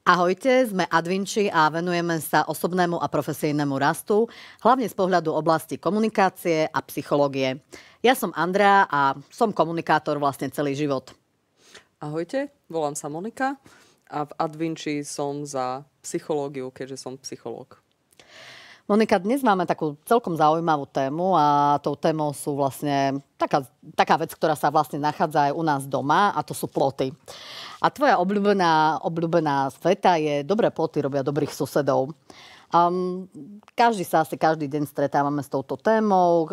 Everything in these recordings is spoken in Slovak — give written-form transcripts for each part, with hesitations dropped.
Ahojte, sme Advinči a venujeme sa osobnému a profesijnému rastu, hlavne z pohľadu oblasti komunikácie a psychológie. Ja som Andrea a som komunikátor vlastne celý život. Ahojte, volám sa Monika a v Advinči som za psychológiu, keďže som psychológ. Monika, dnes máme takú celkom zaujímavú tému a tou témou sú vlastne taká vec, ktorá sa vlastne nachádza aj u nás doma, a to sú ploty. A tvoja obľúbená veta je: dobré ploty robia dobrých susedov. Každý deň stretávame s touto témou,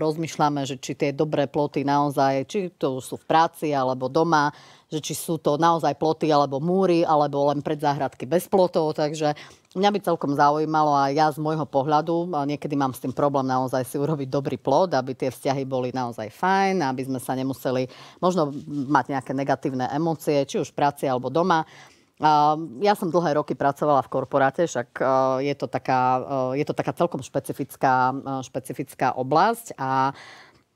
rozmýšľame, že či tie dobré ploty naozaj, či to sú v práci alebo doma, že či sú to naozaj ploty alebo múry, alebo len predzáhradky bez plotov. Takže mňa by celkom zaujímalo, a ja z môjho pohľadu, niekedy mám s tým problém naozaj si urobiť dobrý plot, aby tie vzťahy boli naozaj fajn, aby sme sa nemuseli možno mať nejaké negatívne emócie, či už v práci alebo doma. Ja som dlhé roky pracovala v korporáte, však je to taká celkom špecifická oblasť a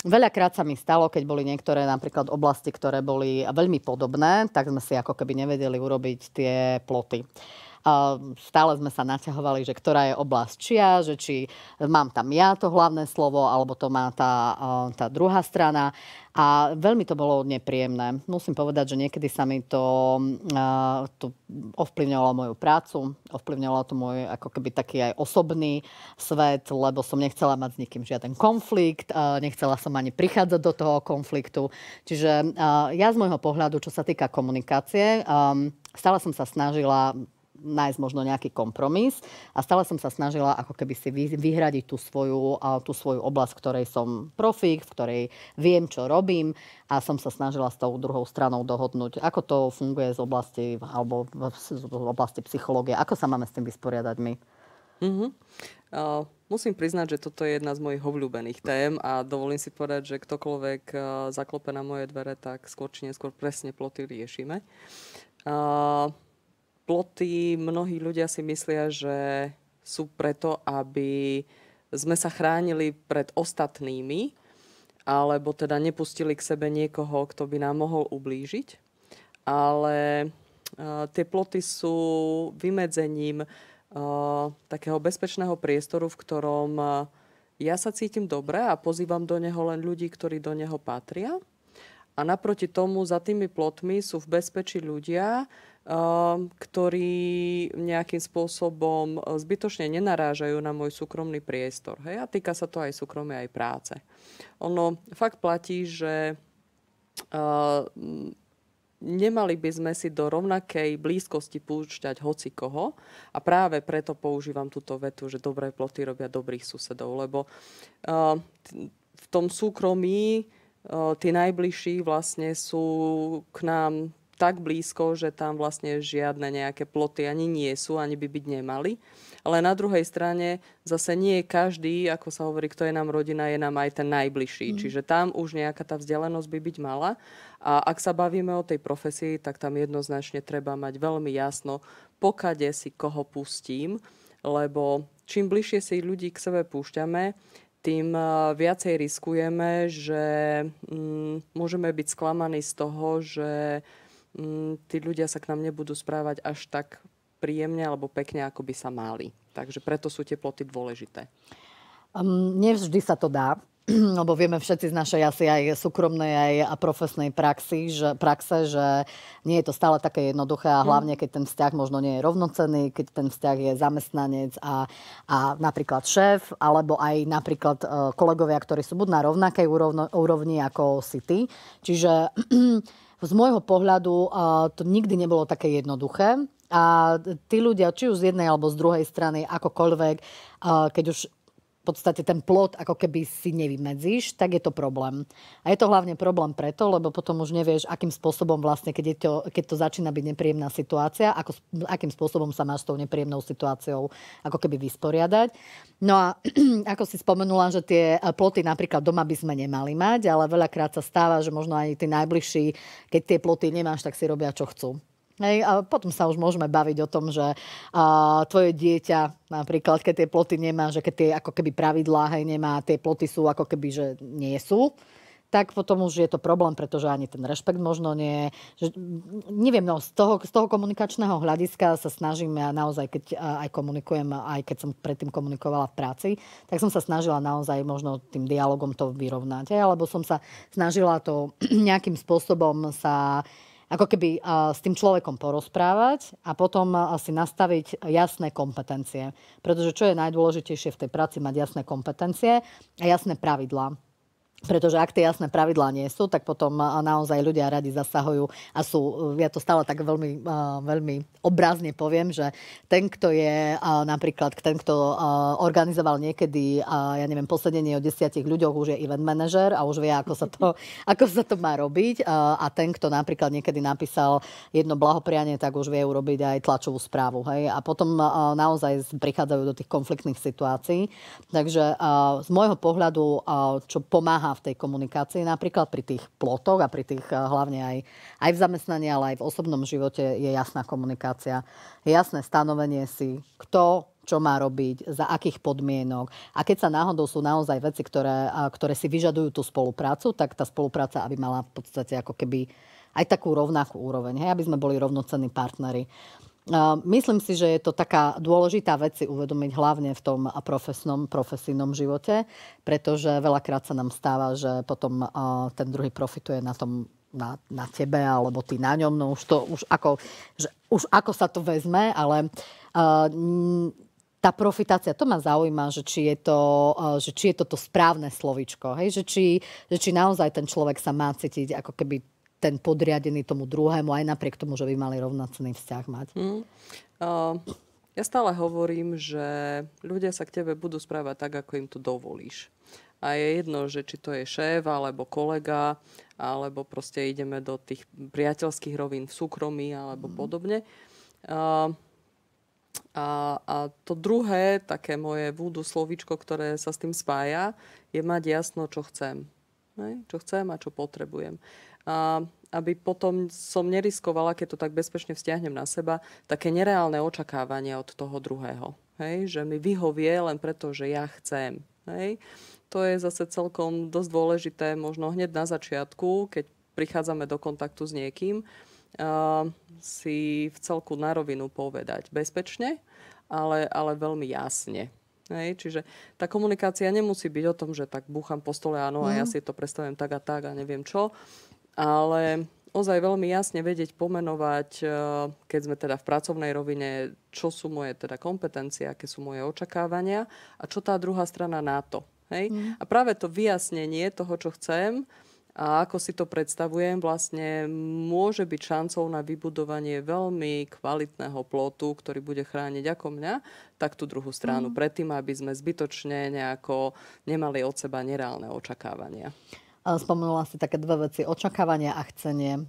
veľakrát sa mi stalo, keď boli niektoré napríklad oblasti, ktoré boli veľmi podobné, tak sme si ako keby nevedeli urobiť tie ploty. Stále sme sa naťahovali, že ktorá je oblasť čia, že či mám tam ja to hlavné slovo, alebo to má tá druhá strana. A veľmi to bolo nepríjemné. Musím povedať, že niekedy sa mi to ovplyvňovalo moju prácu, ovplyvňovalo to môj ako keby taký aj osobný svet, lebo som nechcela mať s nikým žiaden konflikt, nechcela som ani prichádzať do toho konfliktu. Čiže ja z môjho pohľadu, čo sa týka komunikácie, stále som sa snažila nájsť možno nejaký kompromis a stále som sa snažila ako keby si vyhradiť tú svoju oblasť, v ktorej som profík, v ktorej viem, čo robím, a som sa snažila s tou druhou stranou dohodnúť, ako to funguje z oblasti psychológie, ako sa máme s tým vysporiadať my. Musím priznať, že toto je jedna z mojich obľúbených tém a dovolím si povedať, že ktokoľvek zaklope na moje dvere, tak skôr či neskôr presne ploty riešime. Ploty, mnohí ľudia si myslia, že sú preto, aby sme sa chránili pred ostatnými, alebo teda nepustili k sebe niekoho, kto by nám mohol ublížiť. Ale tie ploty sú vymedzením takého bezpečného priestoru, v ktorom ja sa cítim dobre a pozývam do neho len ľudí, ktorí do neho patria. A naproti tomu za tými plotmi sú v bezpečí ľudia, ktorí nejakým spôsobom zbytočne nenarážajú na môj súkromný priestor. Hej? A týka sa to aj súkromia, aj práce. Ono fakt platí, že nemali by sme si do rovnakej blízkosti púšťať hocikoho, a práve preto používam túto vetu, že dobré ploty robia dobrých susedov, lebo v tom súkromí tí najbližší vlastne sú k nám tak blízko, že tam vlastne žiadne nejaké ploty ani nie sú, ani by byť nemali. Ale na druhej strane zase nie každý, ako sa hovorí, kto je nám rodina, je nám aj ten najbližší. Čiže tam už nejaká tá vzdialenosť by byť mala. A ak sa bavíme o tej profesii, tak tam jednoznačne treba mať veľmi jasno, pokade si koho pustím, lebo čím bližšie si ľudí k sebe púšťame, tým viacej riskujeme, že môžeme byť sklamaní z toho, že tí ľudia sa k nám nebudú správať až tak príjemne alebo pekne, ako by sa mali. Takže preto sú tie ploty dôležité. Nevždy sa to dá, lebo vieme všetci z našej asi aj súkromnej, aj profesnej praxe, že nie je to stále také jednoduché, a hlavne keď ten vzťah možno nie je rovnocenný, keď ten vzťah je zamestnanec a napríklad šéf, alebo aj napríklad kolegovia, ktorí sú buď na rovnakej úrovni ako si ty. Čiže z môjho pohľadu to nikdy nebolo také jednoduché. A tí ľudia, či už z jednej alebo z druhej strany, akokoľvek, keď už v podstate ten plot ako keby si nevymedzíš, tak je to problém. A je to hlavne problém preto, lebo potom už nevieš, akým spôsobom vlastne, keď to začína byť nepríjemná situácia, akým spôsobom sa máš s tou nepríjemnou situáciou ako keby vysporiadať. No a ako si spomenula, že tie ploty napríklad doma by sme nemali mať, ale veľakrát sa stáva, že možno aj tí najbližší, keď tie ploty nemáš, tak si robia, čo chcú. Hej, a potom sa už môžeme baviť o tom, že tvoje dieťa napríklad, keď tie ploty nemá, že keď tie ako keby pravidlá nemá, tie ploty sú ako keby, že nie sú, tak potom už je to problém, pretože ani ten rešpekt možno nie. Že, neviem, no z toho komunikačného hľadiska sa snažím ja naozaj, keď aj komunikujem, aj keď som predtým komunikovala v práci, tak som sa snažila naozaj možno tým dialogom to vyrovnať. Alebo som sa snažila to nejakým spôsobom sa ako keby s tým človekom porozprávať a potom si nastaviť jasné kompetencie. Pretože čo je najdôležitejšie v tej práci, mať jasné kompetencie a jasné pravidlá. Pretože ak tie jasné pravidlá nie sú, tak potom naozaj ľudia radi zasahujú a sú, ja to stále tak veľmi, veľmi obrazne poviem, že ten, kto je napríklad, ten, kto organizoval niekedy, ja neviem, posedenie o 10 ľuďoch, už je event manažer a už vie, ako sa to má robiť. A ten, kto napríklad niekedy napísal jedno blahoprianie, tak už vie urobiť aj tlačovú správu. Hej? A potom naozaj prichádzajú do tých konfliktných situácií. Takže z môjho pohľadu, čo pomáha v tej komunikácii, napríklad pri tých plotoch a pri tých hlavne aj v zamestnaní, ale aj v osobnom živote je jasná komunikácia. Je jasné stanovenie si, kto čo má robiť, za akých podmienok. A keď sa náhodou sú naozaj veci, ktoré si vyžadujú tú spoluprácu, tak tá spolupráca, aby mala v podstate ako keby aj takú rovnakú úroveň, hej, aby sme boli rovnocenní partneri. Myslím si, že je to taká dôležitá vec si uvedomiť hlavne v tom profesijnom živote, pretože veľakrát sa nám stáva, že potom ten druhý profituje na tom, na tebe, alebo ty na ňom. No už ako sa to vezme, ale tá profitácia, to ma zaujíma, že či je to správne slovíčko. Hej? Že či naozaj ten človek sa má cítiť ako keby ten podriadený tomu druhému, aj napriek tomu, že by mali rovnocenný vzťah mať. Ja stále hovorím, že ľudia sa k tebe budú správať tak, ako im to dovolíš. A je jedno, že či to je šéf, alebo kolega, alebo proste ideme do tých priateľských rovín v súkromí, alebo podobne. A to druhé, také moje voodoo slovíčko, ktoré sa s tým spája, je mať jasno, čo chcem. Čo chcem a čo potrebujem. Aby potom som neriskovala, keď to tak bezpečne vzťahnem na seba, také nereálne očakávania od toho druhého. Hej? Že mi vyhovie len preto, že ja chcem. Hej? To je zase celkom dosť dôležité, možno hneď na začiatku, keď prichádzame do kontaktu s niekým, si v celku na rovinu povedať bezpečne, ale veľmi jasne. Hej, čiže tá komunikácia nemusí byť o tom, že tak búcham po stole, áno, a ja si to predstavujem tak a neviem čo. Ale ozaj veľmi jasne vedieť pomenovať, keď sme teda v pracovnej rovine, čo sú moje teda kompetencie, aké sú moje očakávania a čo tá druhá strana na to. Hej? A práve to vyjasnenie toho, čo chcem a ako si to predstavujem, vlastne môže byť šancou na vybudovanie veľmi kvalitného plotu, ktorý bude chrániť ako mňa, tak tú druhú stranu. Predtým, aby sme zbytočne nejako nemali od seba nereálne očakávania. Spomenula si také dve veci. Očakávania a chcenie.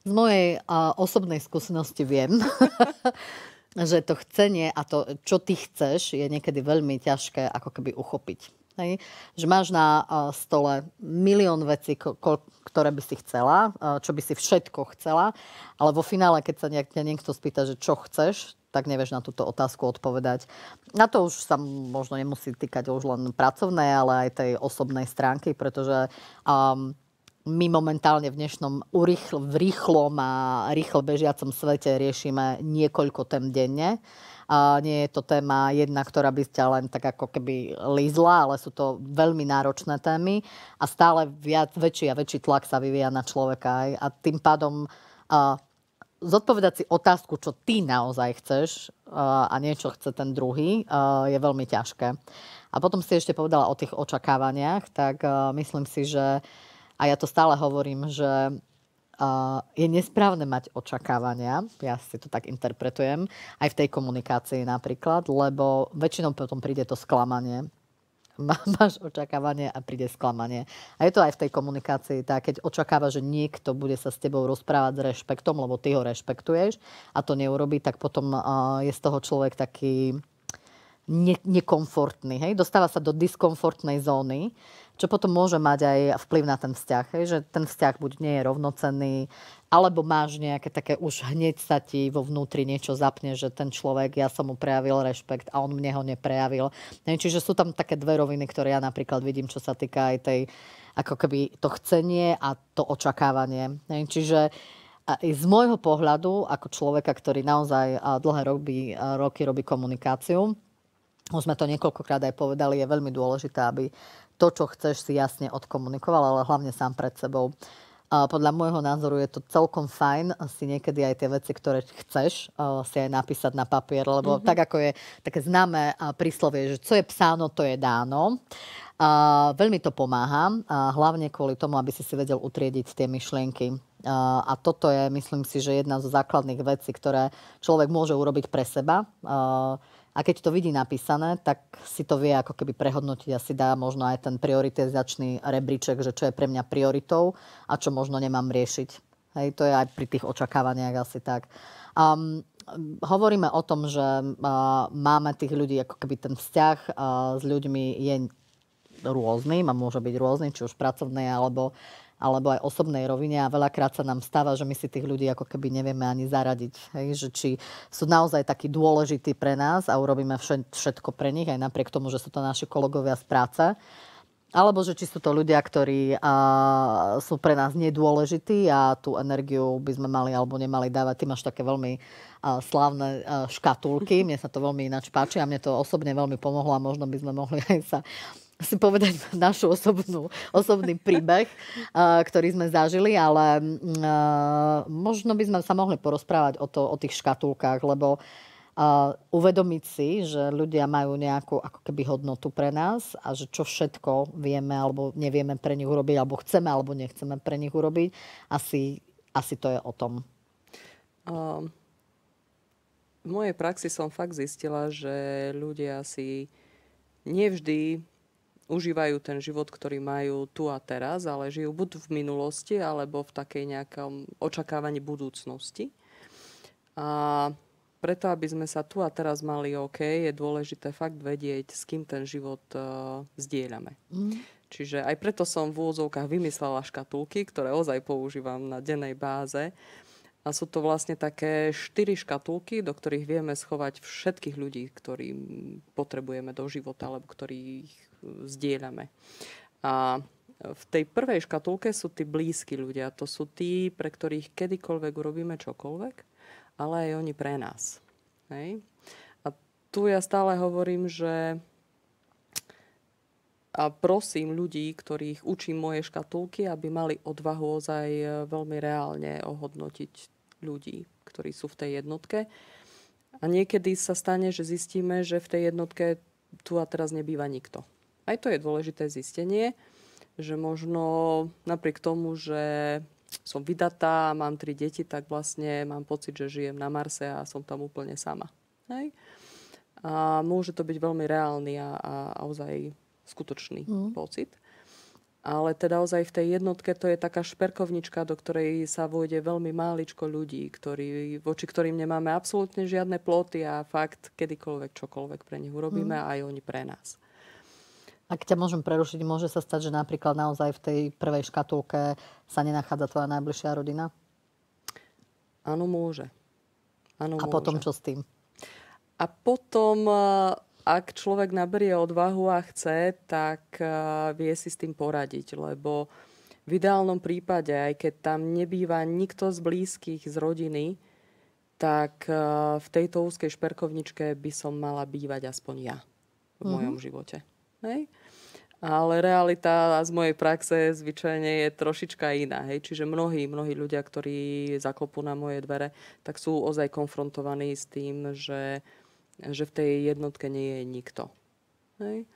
Z mojej osobnej skúsenosti viem, že to chcenie a to, čo ty chceš, je niekedy veľmi ťažké ako keby uchopiť. Hej? Že máš na stole milión vecí, ktoré by si chcela, čo by si všetko chcela, ale vo finále, keď sa ťa niekto spýta, že čo chceš, tak nevieš na túto otázku odpovedať. Na to už sa možno nemusí týkať už len pracovnej, ale aj tej osobnej stránky, pretože my momentálne v dnešnom v rýchlom a rýchlo bežiacom svete riešime niekoľko tém denne. Nie je to téma jedna, ktorá by ťa len tak ako keby lízla, ale sú to veľmi náročné témy a stále väčší a väčší tlak sa vyvíja na človeka. A tým pádom zodpovedať si otázku, čo ty naozaj chceš a niečo chce ten druhý, je veľmi ťažké. A potom si ešte povedala o tých očakávaniach, tak myslím si, že, a ja to stále hovorím, že je nesprávne mať očakávania, ja si to tak interpretujem, aj v tej komunikácii napríklad, lebo väčšinou potom príde to sklamanie. Máš očakávanie a príde sklamanie. A je to aj v tej komunikácii tak, keď očakáva, že niekto bude sa s tebou rozprávať s rešpektom, lebo ty ho rešpektuješ a to neurobí, tak potom je z toho človek taký nekomfortný. Hej? Dostáva sa do diskomfortnej zóny, čo potom môže mať aj vplyv na ten vzťah. Hej? Že ten vzťah buď nie je rovnocenný, alebo máš nejaké také, už hneď sa ti vo vnútri niečo zapne, že ten človek, ja som mu prejavil rešpekt a on mne ho neprejavil. Hej? Čiže sú tam také dve roviny, ktoré ja napríklad vidím, čo sa týka aj tej, ako keby to chcenie a to očakávanie. Hej? Čiže z môjho pohľadu, ako človeka, ktorý naozaj dlhé roky robí komunikáciu, už sme to niekoľkokrát aj povedali, je veľmi dôležité, aby to, čo chceš, si jasne odkomunikoval, ale hlavne sám pred sebou. Podľa môjho názoru je to celkom fajn si niekedy aj tie veci, ktoré chceš, si aj napísať na papier, lebo tak ako je také známe príslovie, že co je psáno, to je dáno. Veľmi to pomáha, hlavne kvôli tomu, aby si vedel utriediť tie myšlienky. A toto je, myslím si, že jedna zo základných vecí, ktoré človek môže urobiť pre seba. A keď to vidí napísané, tak si to vie ako keby prehodnotiť a si dá možno aj ten prioritizačný rebríček, že čo je pre mňa prioritou a čo možno nemám riešiť. Hej, to je aj pri tých očakávaniach asi tak. Hovoríme o tom, že máme tých ľudí, ako keby ten vzťah s ľuďmi je rôzny, a môže byť rôzny, či už pracovnej alebo aj osobnej rovine a veľakrát sa nám stáva, že my si tých ľudí ako keby nevieme ani zaradiť. Hej? Že či sú naozaj takí dôležití pre nás a urobíme všetko pre nich, aj napriek tomu, že sú to naši kolegovia z práce. Alebo že či sú to ľudia, ktorí sú pre nás nedôležití a tú energiu by sme mali alebo nemali dávať. Ty máš také veľmi slávne škatulky, mne sa to veľmi ináč páči a mne to osobne veľmi pomohlo a možno by sme mohli aj si povedať našu osobný príbeh, ktorý sme zažili, ale možno by sme sa mohli porozprávať o tých škatulkách, lebo uvedomiť si, že ľudia majú nejakú ako keby hodnotu pre nás a že čo všetko vieme alebo nevieme pre nich urobiť, alebo chceme alebo nechceme pre nich urobiť, asi to je o tom. V mojej praxi som fakt zistila, že ľudia si nevždy užívajú ten život, ktorý majú tu a teraz, ale žijú buď v minulosti, alebo v takej nejakom očakávaní budúcnosti. A preto, aby sme sa tu a teraz mali OK, je dôležité fakt vedieť, s kým ten život zdieľame. Čiže aj preto som v úvodzovkách vymyslela škatulky, ktoré ozaj používam na dennej báze. A sú to vlastne také 4 škatulky, do ktorých vieme schovať všetkých ľudí, ktorým potrebujeme do života, alebo ktorých zdieľame. A v tej prvej škatulke sú tí blízki ľudia. To sú tí, pre ktorých kedykoľvek urobíme čokoľvek, ale aj oni pre nás. Hej? A tu ja stále hovorím, že a prosím ľudí, ktorých učím moje škatulky, aby mali odvahu ozaj veľmi reálne ohodnotiť ľudí, ktorí sú v tej jednotke. A niekedy sa stane, že zistíme, že v tej jednotke tu a teraz nebýva nikto. Aj to je dôležité zistenie, že možno napriek tomu, že som vydatá, mám 3 deti, tak vlastne mám pocit, že žijem na Marse a som tam úplne sama. Hej? A môže to byť veľmi reálny a ozaj skutočný pocit. Ale teda ozaj v tej jednotke to je taká šperkovnička, do ktorej sa vôjde veľmi máličko ľudí, voči ktorým nemáme absolútne žiadne ploty a fakt kedykoľvek čokoľvek pre nich urobíme a aj oni pre nás. Ak ťa môžem prerušiť, môže sa stať, že napríklad naozaj v tej prvej škatulke sa nenachádza tvoja najbližšia rodina? Áno, môže. Áno, a potom čo s tým? A potom, ak človek naberie odvahu a chce, tak vie si s tým poradiť, lebo v ideálnom prípade, aj keď tam nebýva nikto z blízkych, z rodiny, tak v tejto úzkej šperkovničke by som mala bývať aspoň ja v mojom živote. Hej? Ale realita z mojej praxe zvyčajne je trošička iná. Hej? Čiže mnohí ľudia, ktorí zaklopú na moje dvere, tak sú ozaj konfrontovaní s tým, že v tej jednotke nie je nikto. Hej?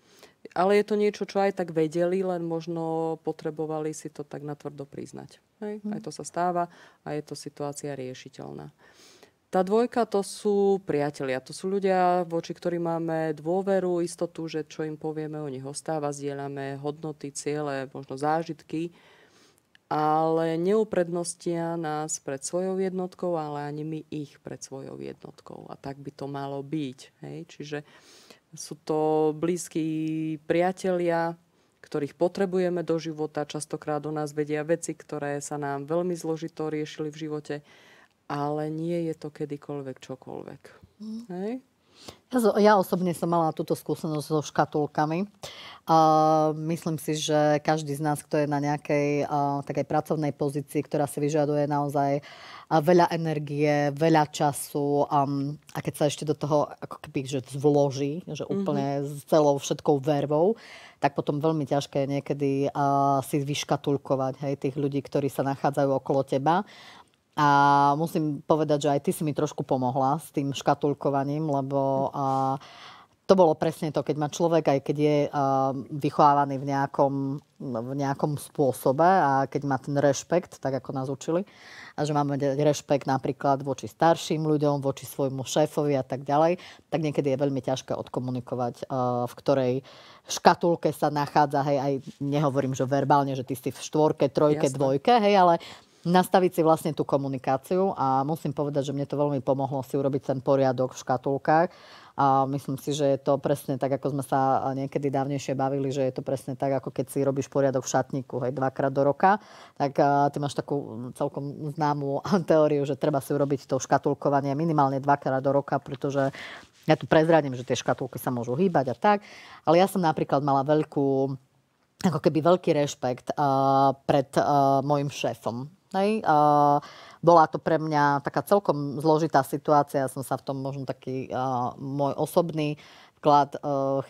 Ale je to niečo, čo aj tak vedeli, len možno potrebovali si to tak natvrdo priznať. Hej? Aj to sa stáva a je to situácia riešiteľná. Tá dvojka to sú priatelia, to sú ľudia, voči ktorým máme dôveru, istotu, že čo im povieme, o nich ostáva, zdieľame hodnoty, ciele, možno zážitky, ale neuprednostia nás pred svojou jednotkou, ale ani my ich pred svojou jednotkou. A tak by to malo byť. Hej? Čiže Sú to blízki priatelia, ktorých potrebujeme do života. Častokrát do nás vedia veci, ktoré sa nám veľmi zložito riešili v živote, ale nie je to kedykoľvek čokoľvek. Hej? Ja osobne som mala túto skúsenosť so škatulkami. Myslím si, že každý z nás, kto je na nejakej takej pracovnej pozícii, ktorá si vyžaduje naozaj veľa energie, veľa času a keď sa ešte do toho ako keby že zvloží, že úplne s celou všetkou vervou, tak potom veľmi ťažké je niekedy si vyškatulkovať tých ľudí, ktorí sa nachádzajú okolo teba. A musím povedať, že aj ty si mi trošku pomohla s tým škatulkovaním, lebo to bolo presne to, keď má človek, aj keď je vychovávaný v nejakom spôsobe a keď má ten rešpekt, tak ako nás učili, a že máme rešpekt napríklad voči starším ľuďom, voči svojmu šéfovi a tak ďalej, tak niekedy je veľmi ťažké odkomunikovať, v ktorej škatulke sa nachádza, hej, aj nehovorím, že verbálne, že ty si v 4, 3, 2, hej, ale nastaviť si vlastne tú komunikáciu a musím povedať, že mne to veľmi pomohlo si urobiť ten poriadok v škatulkách a myslím si, že je to presne tak, ako sme sa niekedy dávnejšie bavili, že je to presne tak, ako keď si robíš poriadok v šatníku, hej, 2-krát do roka, tak ty máš takú celkom známú teóriu, že treba si urobiť to škatulkovanie minimálne 2-krát do roka, pretože ja tu prezradím, že tie škatulky sa môžu hýbať a tak, ale ja som napríklad mala ako keby veľký rešpekt pred mojim šéfom. Hej. Bola to pre mňa taká celkom zložitá situácia. Ja som sa v tom možno taký môj osobný vklad.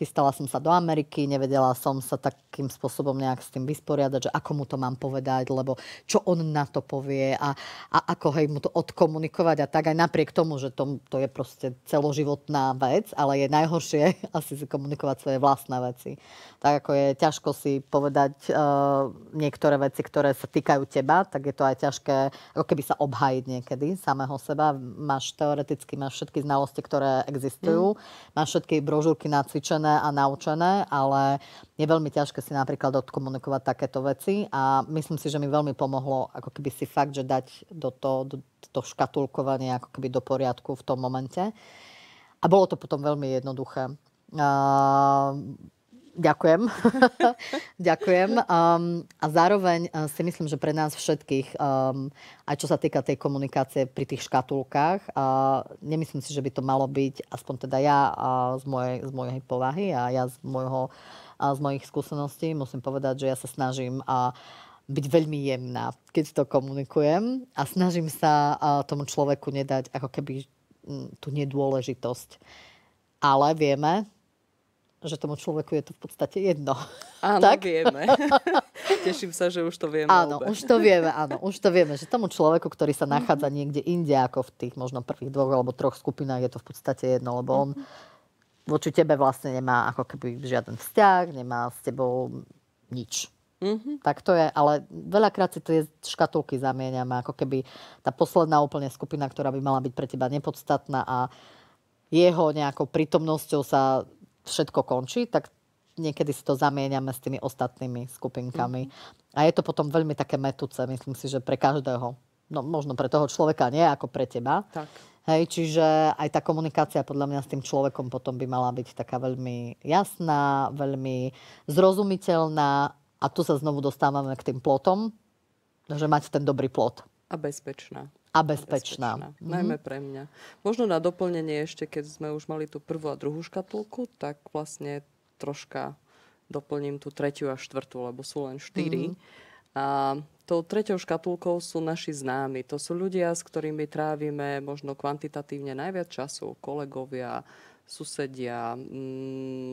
Chystala som sa do Ameriky, nevedela som sa takým spôsobom nejak s tým vysporiadať, že ako mu to mám povedať, lebo čo on na to povie a ako mu to odkomunikovať a tak aj napriek tomu, že to je proste celoživotná vec, ale je najhoršie asi si komunikovať svoje vlastné veci. Tak ako je ťažko si povedať niektoré veci, ktoré sa týkajú teba, tak je to aj ťažké ako keby sa obhájiť niekedy samého seba. Teoreticky máš všetky znalosti, ktoré existujú, máš všetky brožúrky nacvičené a naučené, ale je veľmi ťažké si napríklad odkomunikovať takéto veci a myslím si, že mi veľmi pomohlo ako keby si fakt, že dať do škatulkovania ako keby do poriadku v tom momente. A bolo to potom veľmi jednoduché. Ďakujem. Ďakujem. A zároveň si myslím, že pre nás všetkých, aj čo sa týka tej komunikácie pri tých škatulkách, nemyslím si, že by to malo byť, aspoň teda ja z mojej povahy a ja z mojich skúseností, musím povedať, že ja sa snažím byť veľmi jemná, keď to komunikujem a snažím sa tomu človeku nedať ako keby tú nedôležitosť. Ale vieme, že tomu človeku je to v podstate jedno. Áno, tak? Vieme. Teším sa, že už to vieme. Áno, už to vieme, že tomu človeku, ktorý sa nachádza niekde inde ako v tých možno prvých 2 alebo 3 skupinách, je to v podstate jedno, lebo on voči tebe vlastne nemá ako keby žiaden vzťah, nemá s tebou nič. Tak to je, ale veľakrát si tie škatulky zamieňame, ako keby tá posledná úplne skupina, ktorá by mala byť pre teba nepodstatná a jeho nejakou prítomnosťou sa všetko končí, tak niekedy si to zamieňame s tými ostatnými skupinkami. A je to potom veľmi také mätúce, myslím si, že pre každého. No možno pre toho človeka nie, ako pre teba. Tak. Hej, čiže aj tá komunikácia podľa mňa s tým človekom potom by mala byť taká veľmi jasná, veľmi zrozumiteľná. A tu sa znovu dostávame k tým plotom, že mať ten dobrý plot. A bezpečná. Najmä pre mňa. Možno na doplnenie ešte, keď sme už mali tú prvú a druhú škatulku, tak vlastne troška doplním tú 3. a 4., lebo sú len 4. A tou 3. škatulkou sú naši známi. To sú ľudia, s ktorými trávime možno kvantitatívne najviac času. Kolegovia, susedia,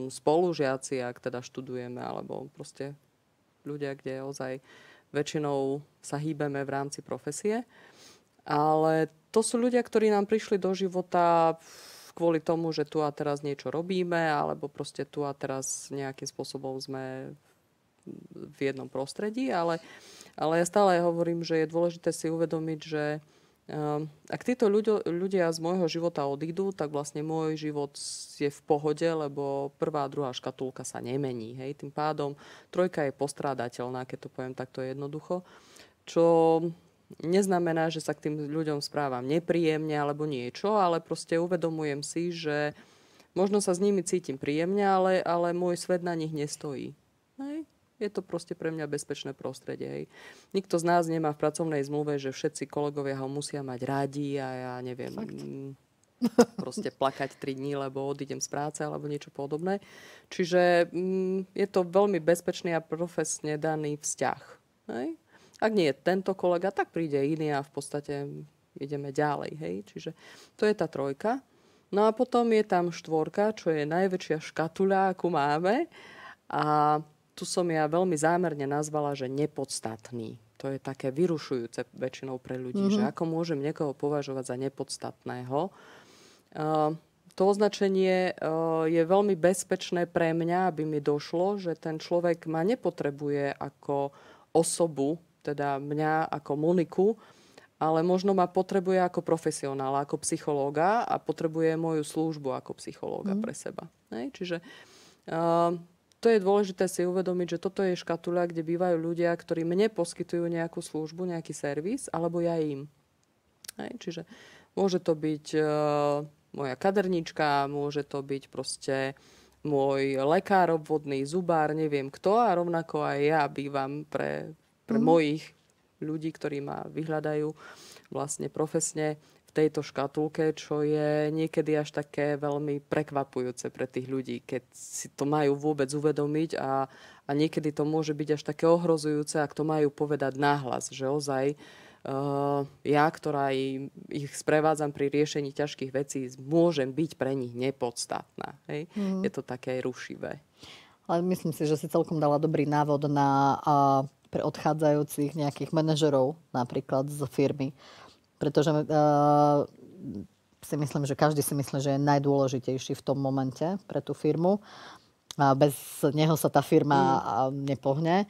spolužiaci, ak teda študujeme, alebo proste ľudia, kde ozaj väčšinou sa hýbeme v rámci profesie. Ale to sú ľudia, ktorí nám prišli do života kvôli tomu, že tu a teraz niečo robíme, alebo proste tu a teraz nejakým spôsobom sme v jednom prostredí. Ale ja stále hovorím, že je dôležité si uvedomiť, že ak títo ľudia z môjho života odídu, tak vlastne môj život je v pohode, lebo 1. a 2. škatulka sa nemení. Hej? Tým pádom 3. je postrádateľná, keď to poviem takto jednoducho. Čo neznamená, že sa k tým ľuďom správam nepríjemne alebo niečo, ale proste uvedomujem si, že Možno sa s nimi cítim príjemne, ale môj svet na nich nestojí. Hej. Je to proste pre mňa bezpečné prostredie. Hej. Nikto z nás nemá v pracovnej zmluve, že všetci kolegovia ho musia mať rádi a ja neviem, proste plakať 3 dní, lebo odídem z práce alebo niečo podobné. Čiže je to veľmi bezpečný a profesne daný vzťah. Hej. Ak nie je tento kolega, tak príde iný a v podstate ideme ďalej. Hej. Čiže to je tá 3. No a potom je tam 4, čo je najväčšia škatuľa, akú máme. A tu som ja veľmi zámerne nazvala, že nepodstatný. To je také vyrušujúce väčšinou pre ľudí, že ako môžem niekoho považovať za nepodstatného. To označenie je veľmi bezpečné pre mňa, aby mi došlo, že ten človek ma nepotrebuje ako osobu, teda mňa ako Moniku, ale možno ma potrebuje ako profesionála, ako psychológa a potrebuje moju službu ako psychológa pre seba. Čiže to je dôležité si uvedomiť, že toto je škatuľa, kde bývajú ľudia, ktorí mne poskytujú nejakú službu, nejaký servis, alebo ja im. Čiže môže to byť moja kaderníčka, môže to byť proste môj lekár obvodný, zubár, neviem kto, a rovnako aj ja bývam pre mojich ľudí, ktorí ma vyhľadajú vlastne profesne v tejto škatulke, čo je niekedy až také veľmi prekvapujúce pre tých ľudí, keď si to majú vôbec uvedomiť a niekedy to môže byť až také ohrozujúce, ak to majú povedať nahlas, že ozaj ja, ktorá ich sprevádzam pri riešení ťažkých vecí, môžem byť pre nich nepodstatná. Hej? Je to také rušivé. Ale myslím si, že si celkom dala dobrý návod pre odchádzajúcich nejakých manažerov napríklad z firmy. Pretože si myslím, že každý si myslí, že je najdôležitejší v tom momente pre tú firmu. Bez neho sa tá firma nepohne.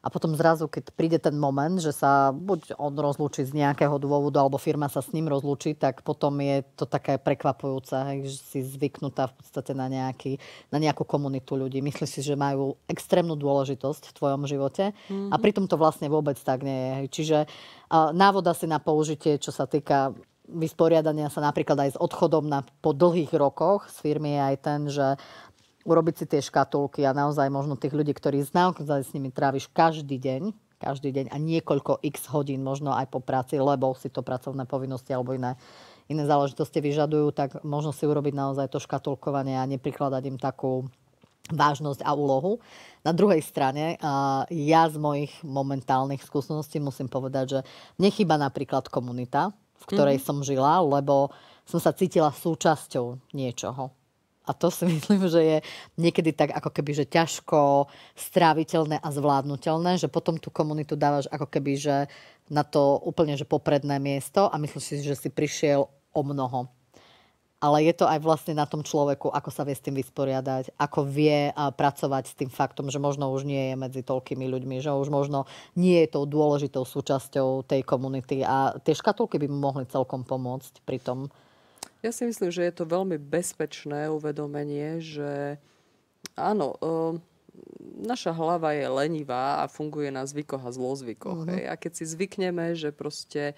A potom zrazu, keď príde ten moment, že sa buď on rozlúči z nejakého dôvodu, alebo firma sa s ním rozlúči, tak potom je to také prekvapujúce, že si zvyknutá v podstate na nejakú komunitu ľudí. Myslíš si, že majú extrémnu dôležitosť v tvojom živote a pritom to vlastne vôbec tak nie je. Čiže návod asi na použitie, čo sa týka vysporiadania sa napríklad aj s odchodom po dlhých rokoch z firmy je aj ten, že urobiť si tie škatulky a naozaj možno tých ľudí, ktorí naozaj s nimi tráviš každý deň a niekoľko x hodín možno aj po práci, lebo si to pracovné povinnosti alebo iné záležitosti vyžadujú, tak možno si urobiť naozaj to škatulkovanie a neprikladať im takú vážnosť a úlohu. Na druhej strane, ja z mojich momentálnych skúseností musím povedať, že mne chýba napríklad komunita, v ktorej som žila, lebo som sa cítila súčasťou niečoho. A to si myslím, že je niekedy tak ako keby, že ťažko stráviteľné a zvládnutelné, že potom tú komunitu dávaš ako keby, že na to úplne, že popredné miesto a myslíš si, že si prišiel o mnoho. Ale je to aj vlastne na tom človeku, ako sa vie s tým vysporiadať, ako vie pracovať s tým faktom, že možno už nie je medzi toľkými ľuďmi, že už možno nie je tou dôležitou súčasťou tej komunity a tie škatulky by mu mohli celkom pomôcť pri tom. Ja si myslím, že je to veľmi bezpečné uvedomenie, že áno, naša hlava je lenivá a funguje na zvykoch a zlozvykoch. A keď si zvykneme, že proste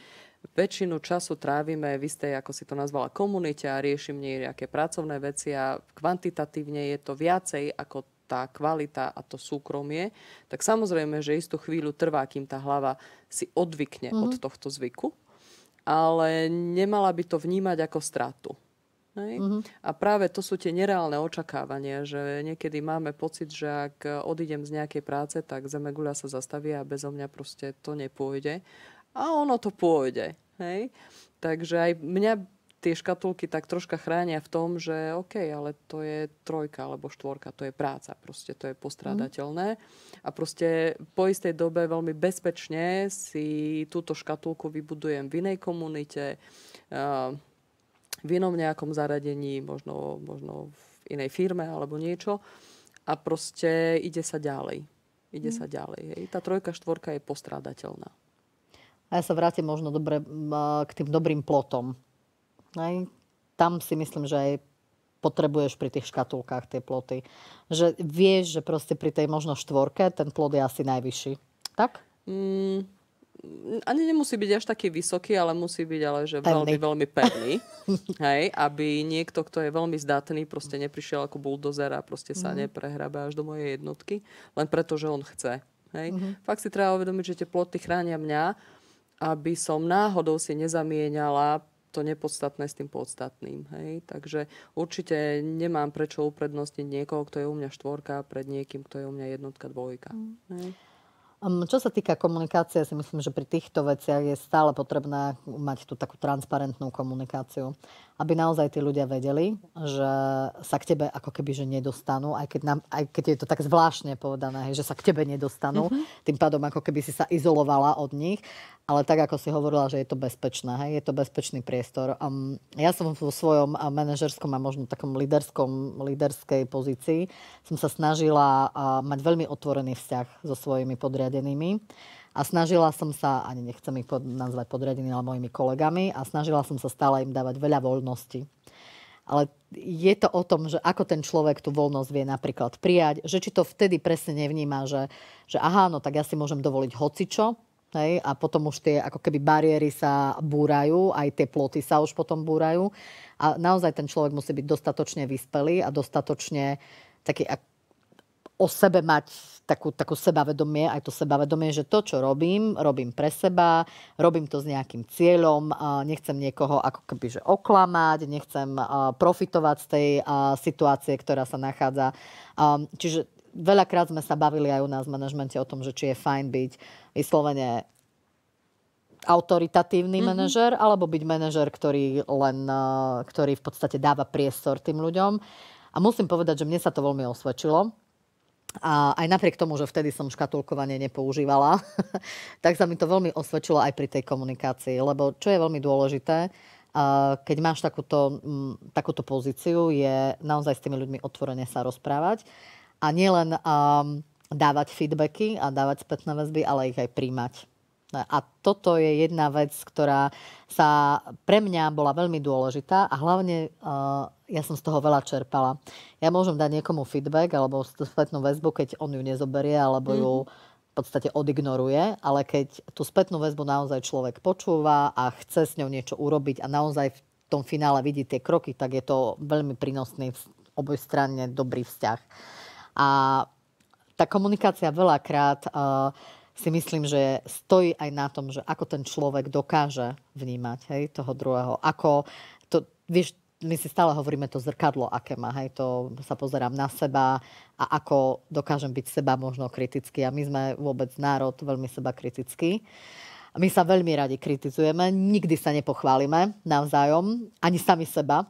väčšinu času trávime v istej, ako si to nazvala, komunite a riešim nejaké pracovné veci a kvantitatívne je to viacej ako tá kvalita a to súkromie, tak samozrejme, že istú chvíľu trvá, kým tá hlava si odvykne od tohto zvyku. Ale nemala by to vnímať ako stratu. A práve to sú tie nereálne očakávania, že niekedy máme pocit, že ak odídem z nejakej práce, tak zemeguľa sa zastaví a bezo mňa proste to nepôjde. A ono to pôjde. Hej? Takže aj mňa tie škatulky tak troška chránia v tom, že OK, ale to je 3 alebo 4, to je práca, proste to je postrádateľné. A proste po istej dobe veľmi bezpečne si túto škatulku vybudujem v inej komunite, v inom nejakom zaradení, možno v inej firme alebo niečo. A proste ide sa ďalej. Hej. Tá 3, 4 je postrádateľná. A ja sa vrátim možno k tým dobrým plotom. Tam si myslím, že aj potrebuješ pri tých škatulkách tie ploty. Že vieš, že proste pri tej možno 4 ten plot je asi najvyšší. Tak? ani nemusí byť až taký vysoký, ale musí byť že Pevný. veľmi, veľmi pevný. Hej, aby niekto, kto je veľmi zdatný, proste neprišiel ako buldozer a proste sa neprehrabe až do mojej jednotky, len preto, že on chce. Hej. Fakt si treba uvedomiť, že tie ploty chránia mňa, aby som náhodou si nezamieňala to nepodstatné s tým podstatným. Hej. Takže určite nemám prečo uprednostniť niekoho, kto je u mňa 4 pred niekým, kto je u mňa 1, 2. Hej. Čo sa týka komunikácie, si myslím, že pri týchto veciach je stále potrebné mať tú takú transparentnú komunikáciu. Aby naozaj tí ľudia vedeli, že sa k tebe ako keby že nedostanú, aj keď je to tak zvláštne povedané, hej, že sa k tebe nedostanú. Tým pádom ako keby si sa izolovala od nich. Ale tak, ako si hovorila, že je to bezpečné, hej, je to bezpečný priestor. Ja som vo svojom manažerskom a možno takom líderskej pozícii som sa snažila mať veľmi otvorený vzťah so svojimi podriadenými. A snažila som sa, ani nechcem ich nazvať podriadenými, ale mojimi kolegami, a snažila som sa stále im dávať veľa voľnosti. Ale je to o tom, že ako ten človek tú voľnosť vie napríklad prijať, že či to vtedy presne nevníma, že aha, no tak ja si môžem dovoliť hocičo, hej, a potom už tie ako keby bariéry sa búrajú, aj tie ploty sa už potom búrajú. A naozaj ten človek musí byť dostatočne vyspelý a dostatočne taký o sebe mať takú sebavedomie, aj to sebavedomie, že to, čo robím pre seba, robím to s nejakým cieľom, nechcem niekoho ako keby že oklamať, nechcem profitovať z tej situácie, ktorá sa nachádza. Čiže veľakrát sme sa bavili aj u nás v manažmente o tom, že či je fajn byť vyslovene autoritatívny manažer, alebo byť manažer, ktorý v podstate dáva priestor tým ľuďom. A musím povedať, že mne sa to veľmi osvedčilo. A aj napriek tomu, že vtedy som škatulkovanie nepoužívala, tak sa mi to veľmi osvedčilo aj pri tej komunikácii. Lebo čo je veľmi dôležité, keď máš takúto pozíciu, je naozaj s tými ľuďmi otvorene sa rozprávať. A nielen dávať feedbacky a dávať spätné väzby, ale ich aj príjmať. A toto je jedna vec, ktorá sa pre mňa bola veľmi dôležitá a hlavne ja som z toho veľa čerpala. Ja môžem dať niekomu feedback alebo spätnú väzbu, keď on ju nezoberie alebo ju v podstate odignoruje, ale keď tú spätnú väzbu naozaj človek počúva a chce s ňou niečo urobiť a naozaj v tom finále vidí tie kroky, tak je to veľmi prínosný obojstranne dobrý vzťah. A tá komunikácia veľakrát si myslím, že stojí aj na tom, že ako ten človek dokáže vnímať, hej, toho druhého. Ako to, vieš, my si stále hovoríme to zrkadlo, aké má, hej, to sa pozerám na seba a ako dokážem byť seba možno kritický. A my sme vôbec národ veľmi seba kritický. My sa veľmi radi kritizujeme, nikdy sa nepochválime navzájom, ani sami seba.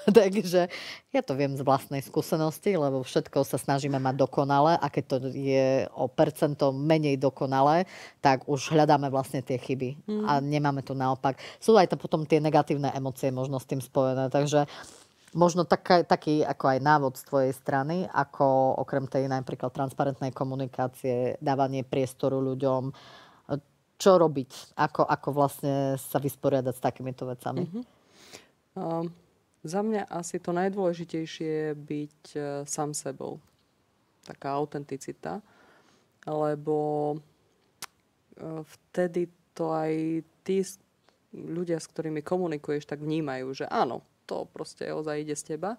Takže ja to viem z vlastnej skúsenosti, lebo všetko sa snažíme mať dokonale a keď to je o percento menej dokonale, tak už hľadáme vlastne tie chyby a nemáme to naopak. Sú aj to potom tie negatívne emócie možno s tým spojené, takže možno taký ako aj návod z tvojej strany, ako okrem tej napríklad transparentnej komunikácie, dávanie priestoru ľuďom, čo robiť, ako vlastne sa vysporiadať s takýmito vecami. Za mňa asi to najdôležitejšie je byť sám sebou. Taká autenticita. Lebo vtedy to aj tí ľudia, s ktorými komunikuješ, tak vnímajú, že áno, to proste ozaj ide z teba.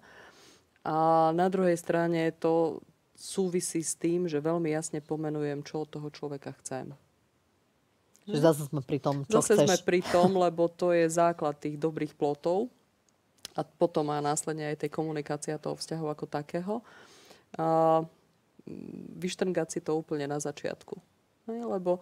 A na druhej strane to súvisí s tým, že veľmi jasne pomenujem, čo od toho človeka chcem. Čiže zase sme pri tom, čo zase chceš. Sme pri tom, lebo to je základ tých dobrých plotov. A potom má následne aj tej komunikácia toho vzťahu ako takého. Vyštrngať si to úplne na začiatku. Lebo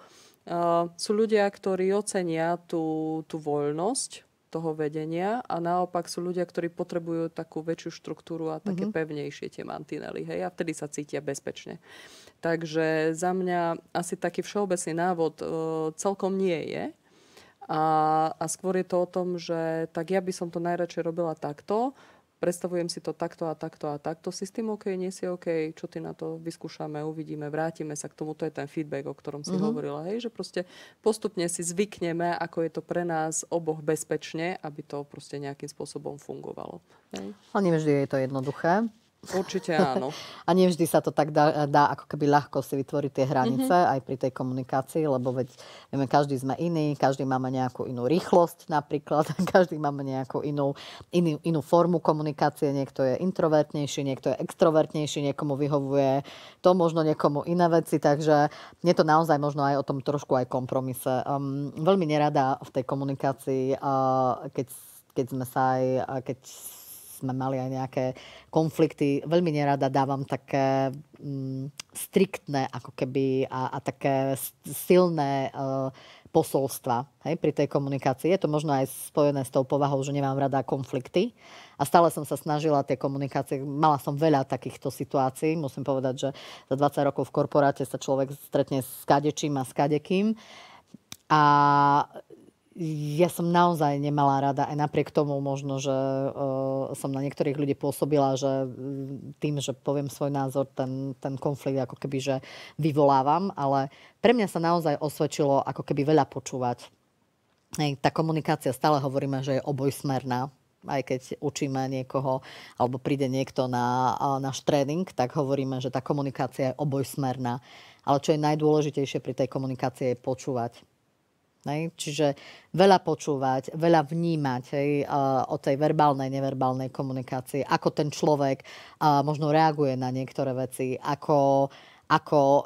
sú ľudia, ktorí ocenia tú voľnosť toho vedenia a naopak sú ľudia, ktorí potrebujú takú väčšiu štruktúru a také pevnejšie tie mantinely. Hej? A vtedy sa cítia bezpečne. Takže za mňa asi taký všeobecný návod celkom nie je. A skôr je to o tom, že tak ja by som to najradšej robila takto, predstavujem si to takto a takto a takto, si s tým OK, nie si OK, čo ty na to, vyskúšame, uvidíme, vrátime sa k tomu, to je ten feedback, o ktorom si hovorila, hej, že proste postupne si zvykneme, ako je to pre nás oboch bezpečne, aby to proste nejakým spôsobom fungovalo. Hej. Ale nevždy je to jednoduché. Určite áno. A nevždy sa to tak dá ako keby ľahko si vytvoriť tie hranice aj pri tej komunikácii, lebo veď vieme, každý sme iný, každý máme nejakú inú rýchlosť napríklad, každý máme nejakú inú formu komunikácie, niekto je introvertnejší, niekto je extrovertnejší, niekomu vyhovuje to, možno niekomu iné veci, takže je to naozaj možno aj o tom trošku aj kompromise. Veľmi nerada v tej komunikácii, keď sme mali aj nejaké konflikty. Veľmi nerada dávam také striktné ako keby a také silné posolstva, hej, pri tej komunikácii. Je to možno aj spojené s tou povahou, že nemám rada konflikty. A stále som sa snažila tie komunikácie. Mala som veľa takýchto situácií. Musím povedať, že za 20 rokov v korporáte sa človek stretne s kadečím a s kadekým. A ja som naozaj nemala rada, aj napriek tomu možno, že som na niektorých ľudí pôsobila, že tým, že poviem svoj názor, ten konflikt ako keby, že vyvolávam, ale pre mňa sa naozaj osvedčilo ako keby veľa počúvať. Tá komunikácia, stále hovoríme, že je obojsmerná. Aj keď učíme niekoho, alebo príde niekto na náš tréning, tak hovoríme, že tá komunikácia je obojsmerná. Ale čo je najdôležitejšie pri tej komunikácii je počúvať. Čiže veľa počúvať, veľa vnímať o tej verbálnej, neverbálnej komunikácii, ako ten človek možno reaguje na niektoré veci, ako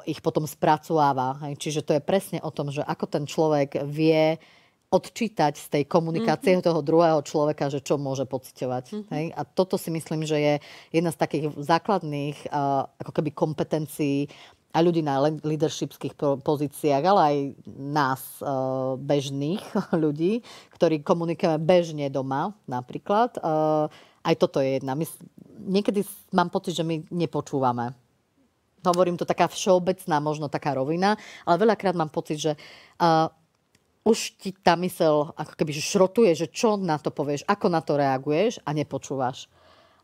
ich potom spracováva. Čiže to je presne o tom, že ako ten človek vie odčítať z tej komunikácie toho druhého človeka, že čo môže pociťovať. A toto si myslím, že je jedna z takých základných ako keby kompetencií a ľudí na leadershipských pozíciách, ale aj nás, bežných ľudí, ktorí komunikujeme bežne doma napríklad. Aj toto je jedna. Niekedy mám pocit, že my nepočúvame. Hovorím to taká všeobecná, možno taká rovina, ale veľakrát mám pocit, že už ti tá myseľ ako keby šrotuje, že čo na to povieš, ako na to reaguješ a nepočúvaš.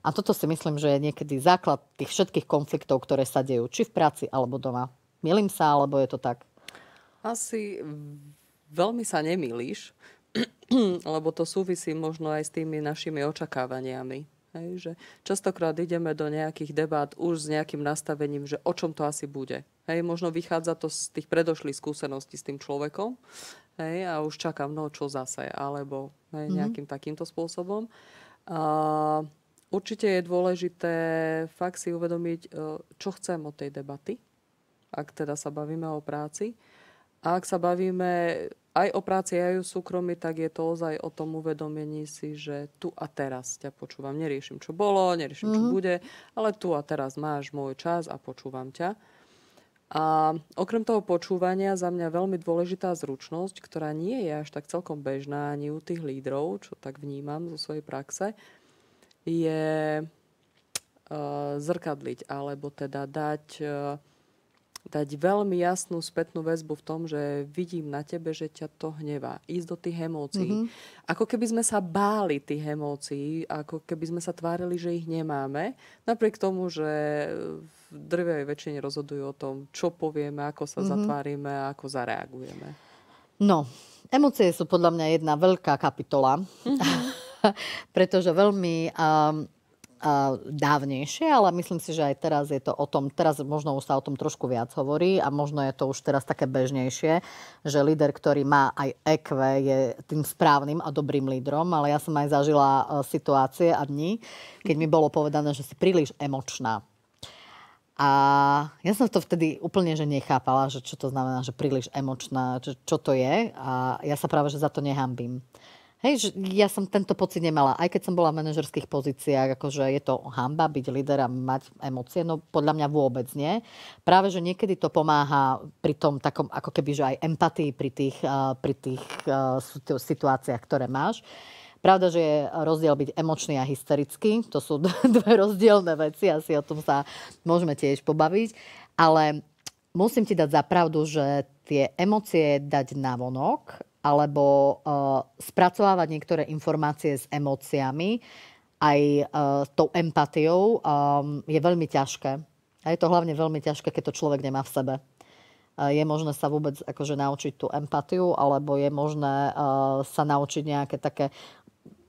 A toto si myslím, že je niekedy základ tých všetkých konfliktov, ktoré sa dejú, či v práci, alebo doma. Mýlim sa, alebo je to tak? Asi veľmi sa nemýliš, lebo to súvisí možno aj s tými našimi očakávaniami. Hej, že častokrát ideme do nejakých debát už s nejakým nastavením, že o čom to asi bude. Hej, možno vychádza to z tých predošlých skúseností s tým človekom, hej, a už čakám, no čo zase, alebo nejakým takýmto spôsobom. Určite je dôležité fakt si uvedomiť, čo chcem od tej debaty, ak teda sa bavíme o práci. A ak sa bavíme aj o práci, aj o súkromí, tak je to ozaj o tom uvedomení si, že tu a teraz ťa počúvam. Neriešim, čo bolo, neriešim, čo bude, ale tu a teraz máš môj čas a počúvam ťa. A okrem toho počúvania za mňa veľmi dôležitá zručnosť, ktorá nie je až tak celkom bežná ani u tých lídrov, čo tak vnímam zo svojej praxe, je zrkadliť, alebo teda dať veľmi jasnú spätnú väzbu v tom, že vidím na tebe, že ťa to hnevá. Ísť do tých emócií. Ako keby sme sa báli tých emócií, ako keby sme sa tvárili, že ich nemáme. Napriek tomu, že v drvivej väčšine rozhodujú o tom, čo povieme, ako sa zatvárime a ako zareagujeme. No, emócie sú podľa mňa jedna veľká kapitola. Pretože veľmi dávnejšie, ale myslím si, že aj teraz je to o tom, teraz možno už sa o tom trošku viac hovorí a možno je to už teraz také bežnejšie, že líder, ktorý má aj EQ, je tým správnym a dobrým lídrom, ale ja som aj zažila situácie a dni, keď mi bolo povedané, že si príliš emočná. A ja som to vtedy úplne že nechápala, že čo to znamená, že príliš emočná, čo to je, a ja sa práve že za to nehambím. Hej, že ja som tento pocit nemala, aj keď som bola v manažerských pozíciách, akože je to hanba byť líder a mať emócie, no podľa mňa vôbec nie. Práve, že niekedy to pomáha pri tom takom, ako keby, že aj empatii pri tých situáciách, ktoré máš. Pravda, že je rozdiel byť emočný a hysterický, to sú dve rozdielne veci, asi o tom sa môžeme tiež pobaviť, ale musím ti dať za pravdu, že tie emócie dať navonok, alebo spracovávať niektoré informácie s emóciami, aj tou empatiou, je veľmi ťažké. A je to hlavne veľmi ťažké, keď to človek nemá v sebe. Je možné sa vôbec akože naučiť tú empatiu, alebo je možné sa naučiť nejaké také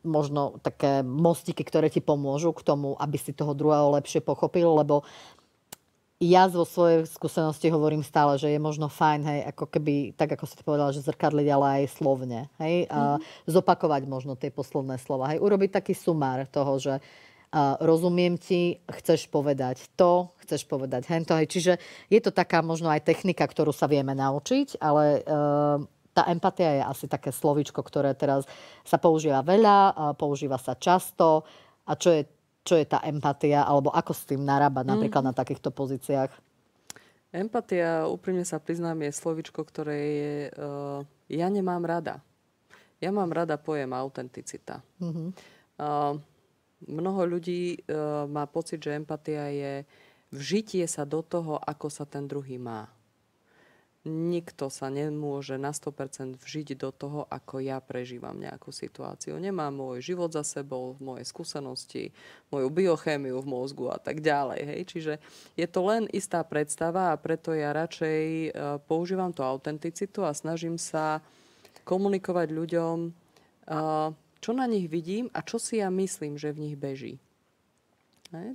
možno také mostiky, ktoré ti pomôžu k tomu, aby si toho druhého lepšie pochopil, lebo ja vo svojej skúsenosti hovorím stále, že je možno fajn, hej, ako keby, tak ako si ty povedala, že zrkadliť, ale aj slovne, hej, a zopakovať možno tie posledné slova, hej, urobiť taký sumár toho, že rozumiem ti, chceš povedať to, chceš povedať hento, hej, čiže je to taká možno aj technika, ktorú sa vieme naučiť, ale tá empatia je asi také slovíčko, ktoré teraz sa používa veľa, používa sa často a čo je tá empatia, alebo ako s tým narábať napríklad na takýchto pozíciách? Empatia, úprimne sa priznám, je slovičko, ktoré je, ja nemám rada. Ja mám rada pojem autenticita. Mnoho ľudí má pocit, že empatia je vžitie sa do toho, ako sa ten druhý má. Nikto sa nemôže na 100% vžiť do toho, ako ja prežívam nejakú situáciu. Nemám môj život za sebou, moje skúsenosti, moju biochémiu v mozgu a tak ďalej. Hej. Čiže je to len istá predstava a preto ja radšej používam tú autenticitu a snažím sa komunikovať ľuďom, čo na nich vidím a čo si ja myslím, že v nich beží.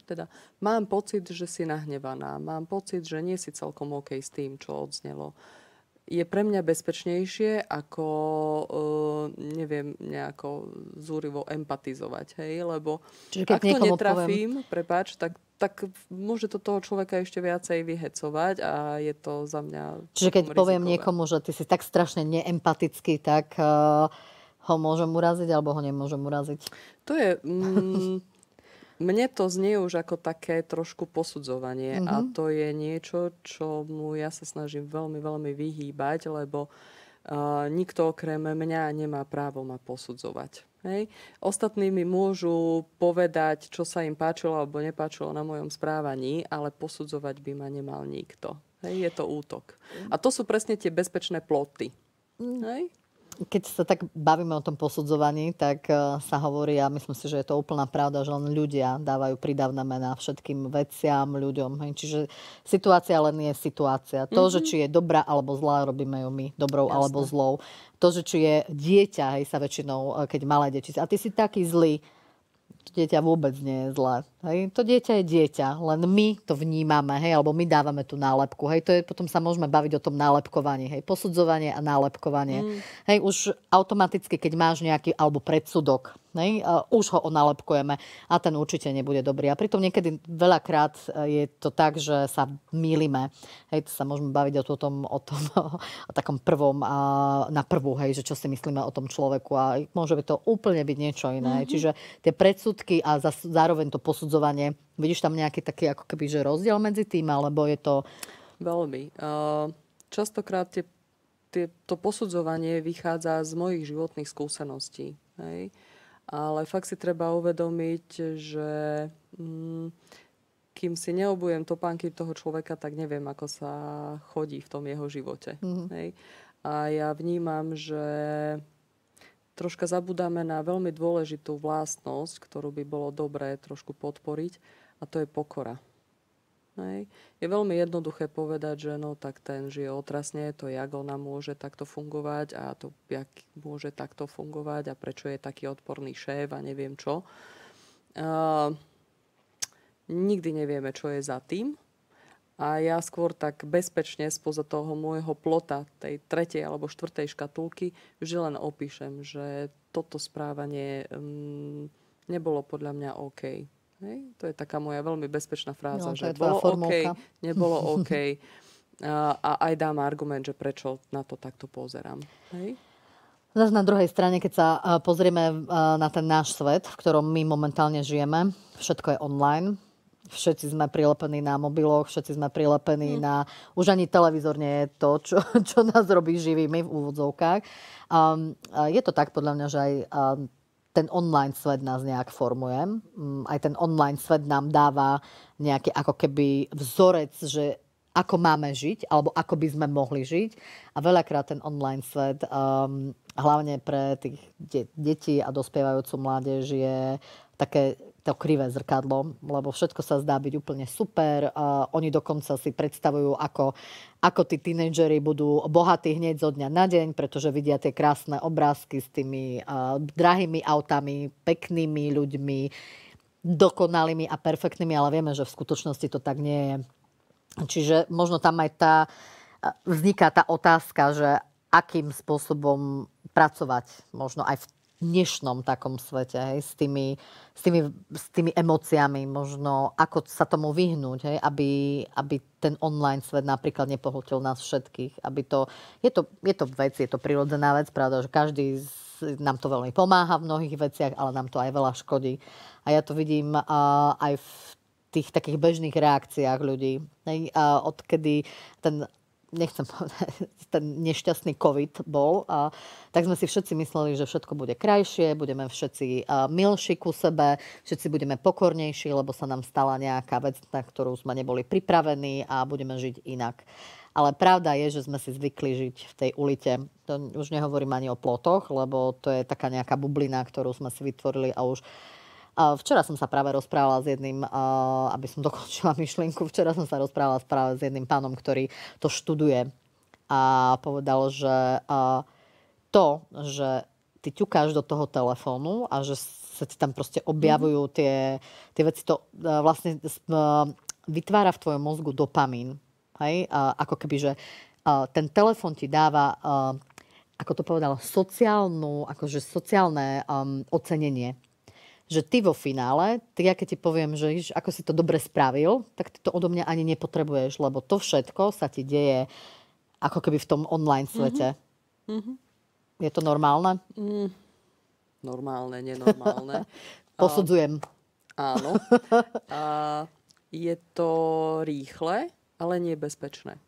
Teda mám pocit, že si nahnevaná, mám pocit, že nie si celkom OK s tým, čo odznelo. Je pre mňa bezpečnejšie, ako neviem, nejako zúrivo empatizovať, hej? Lebo ak to netrafím, prepáč, tak môže to toho človeka ešte viacej vyhecovať a je to za mňa Čiže keď poviem niekomu, že ty si tak strašne neempatický, tak ho môžem uraziť alebo ho nemôžem uraziť? To je... Mne to znie už ako také trošku posudzovanie a to je niečo, čomu ja sa snažím veľmi, veľmi vyhýbať, lebo nikto okrem mňa nemá právo ma posudzovať. Hej. Ostatní mi môžu povedať, čo sa im páčilo alebo nepáčilo na mojom správaní, ale posudzovať by ma nemal nikto. Hej. Je to útok. A to sú presne tie bezpečné ploty. Hej. Keď sa tak bavíme o tom posudzovaní, tak sa hovorí, a myslím si, že je to úplná pravda, že len ľudia dávajú prídavné mená všetkým veciam, ľuďom. Hej. Čiže situácia len je situácia. To, že či je dobrá alebo zlá, robíme ju my, dobrou alebo zlou. To, že či je dieťa, hej, sa väčšinou, keď malé deti, a ty si taký zlý, to dieťa vôbec nie je zlé. Hej. To dieťa je dieťa, len my to vnímame, hej, alebo my dávame tú nálepku. Hej. To je, potom sa môžeme baviť o tom nálepkovaní. Hej. Posudzovanie a nálepkovanie. Hej, už automaticky, keď máš nejaký alebo predsudok, hej, už ho onálepkujeme a ten určite nebude dobrý. A pritom niekedy veľakrát je to tak, že sa mýlime. Hej, to sa môžeme baviť o takom prvom na prvú, hej, že čo si myslíme o tom človeku a môže by to úplne byť niečo iné. Čiže tie predsudky a zároveň to posudzovanie, vidíš tam nejaký taký ako keby, že rozdiel medzi tým, alebo je to... Veľmi. Častokrát to posudzovanie vychádza z mojich životných skúseností. Hej? Ale fakt si treba uvedomiť, že kým si neobujem topánky toho človeka, tak neviem, ako sa chodí v tom jeho živote. Hej? A ja vnímam, že troška zabudáme na veľmi dôležitú vlastnosť, ktorú by bolo dobré trošku podporiť, a to je pokora. Hej. Je veľmi jednoduché povedať, že no tak ten žije otrasne, to jak ona môže takto fungovať a to jak môže takto fungovať a prečo je taký odporný šéf a neviem čo. Nikdy nevieme, čo je za tým. A ja skôr tak bezpečne spoza toho môjho plota, tej 3. alebo 4. škatulky, vždy len opíšem, že toto správanie nebolo podľa mňa OK. Hej? To je taká moja veľmi bezpečná fráza, že bolo OK, nebolo OK. A aj dám argument, že prečo na to takto pozerám. Hej? Zas na druhej strane, keď sa pozrieme na ten náš svet, v ktorom my momentálne žijeme, všetko je online. Všetci sme prilepení na mobiloch, všetci sme prilepení na... Už ani televízor nie je to, čo nás robí živými v úvodzovkách. Je to tak podľa mňa, že aj ten online svet nás nejak formuje. Aj ten online svet nám dáva nejaký ako keby vzorec, že ako máme žiť, alebo ako by sme mohli žiť. A veľakrát ten online svet, hlavne pre tých detí a dospievajúcu mládež, je to krivé zrkadlo, lebo všetko sa zdá byť úplne super. Oni dokonca si predstavujú, ako tí tínedžeri budú bohatí hneď zo dňa na deň, pretože vidia tie krásne obrázky s tými drahými autami, peknými ľuďmi, dokonalými a perfektnými, ale vieme, že v skutočnosti to tak nie je. Čiže možno tam aj vzniká tá otázka, že akým spôsobom pracovať možno aj v dnešnom takom svete, hej, s tými emóciami, možno ako sa tomu vyhnúť, hej, aby ten online svet napríklad nepohltil nás všetkých. Je to vec, je to prirodzená vec, pravda, že každý nám to veľmi pomáha v mnohých veciach, ale nám to aj veľa škodí. A ja to vidím aj v tých takých bežných reakciách ľudí. Hej, odkedy nechcem povedať, ten nešťastný COVID bol, tak sme si všetci mysleli, že všetko bude krajšie, budeme všetci milší ku sebe, všetci budeme pokornejší, lebo sa nám stala nejaká vec, na ktorú sme neboli pripravení a budeme žiť inak. Ale pravda je, že sme si zvykli žiť v tej ulite. To už nehovorím ani o plotoch, lebo to je taká nejaká bublina, ktorú sme si vytvorili a už včera som sa práve rozprávala s jedným, aby som dokončila myšlienku, včera som sa rozprávala práve s jedným pánom, ktorý to študuje a povedal, že že ty ťukáš do toho telefónu a že sa ti tam proste objavujú tie veci, to vlastne vytvára v tvojom mozgu dopamín. Hej? Ako keby, že ten telefón ti dáva, ako to povedal, sociálne ocenenie. Že ty vo finále, ja keď ti poviem, že ako si to dobre spravil, tak ty to odo mňa ani nepotrebuješ, lebo to všetko sa ti deje ako keby v tom online svete. Mm-hmm. Je to normálne? Normálne, nenormálne. Posudzujem. Áno. Je to rýchle, ale nebezpečné.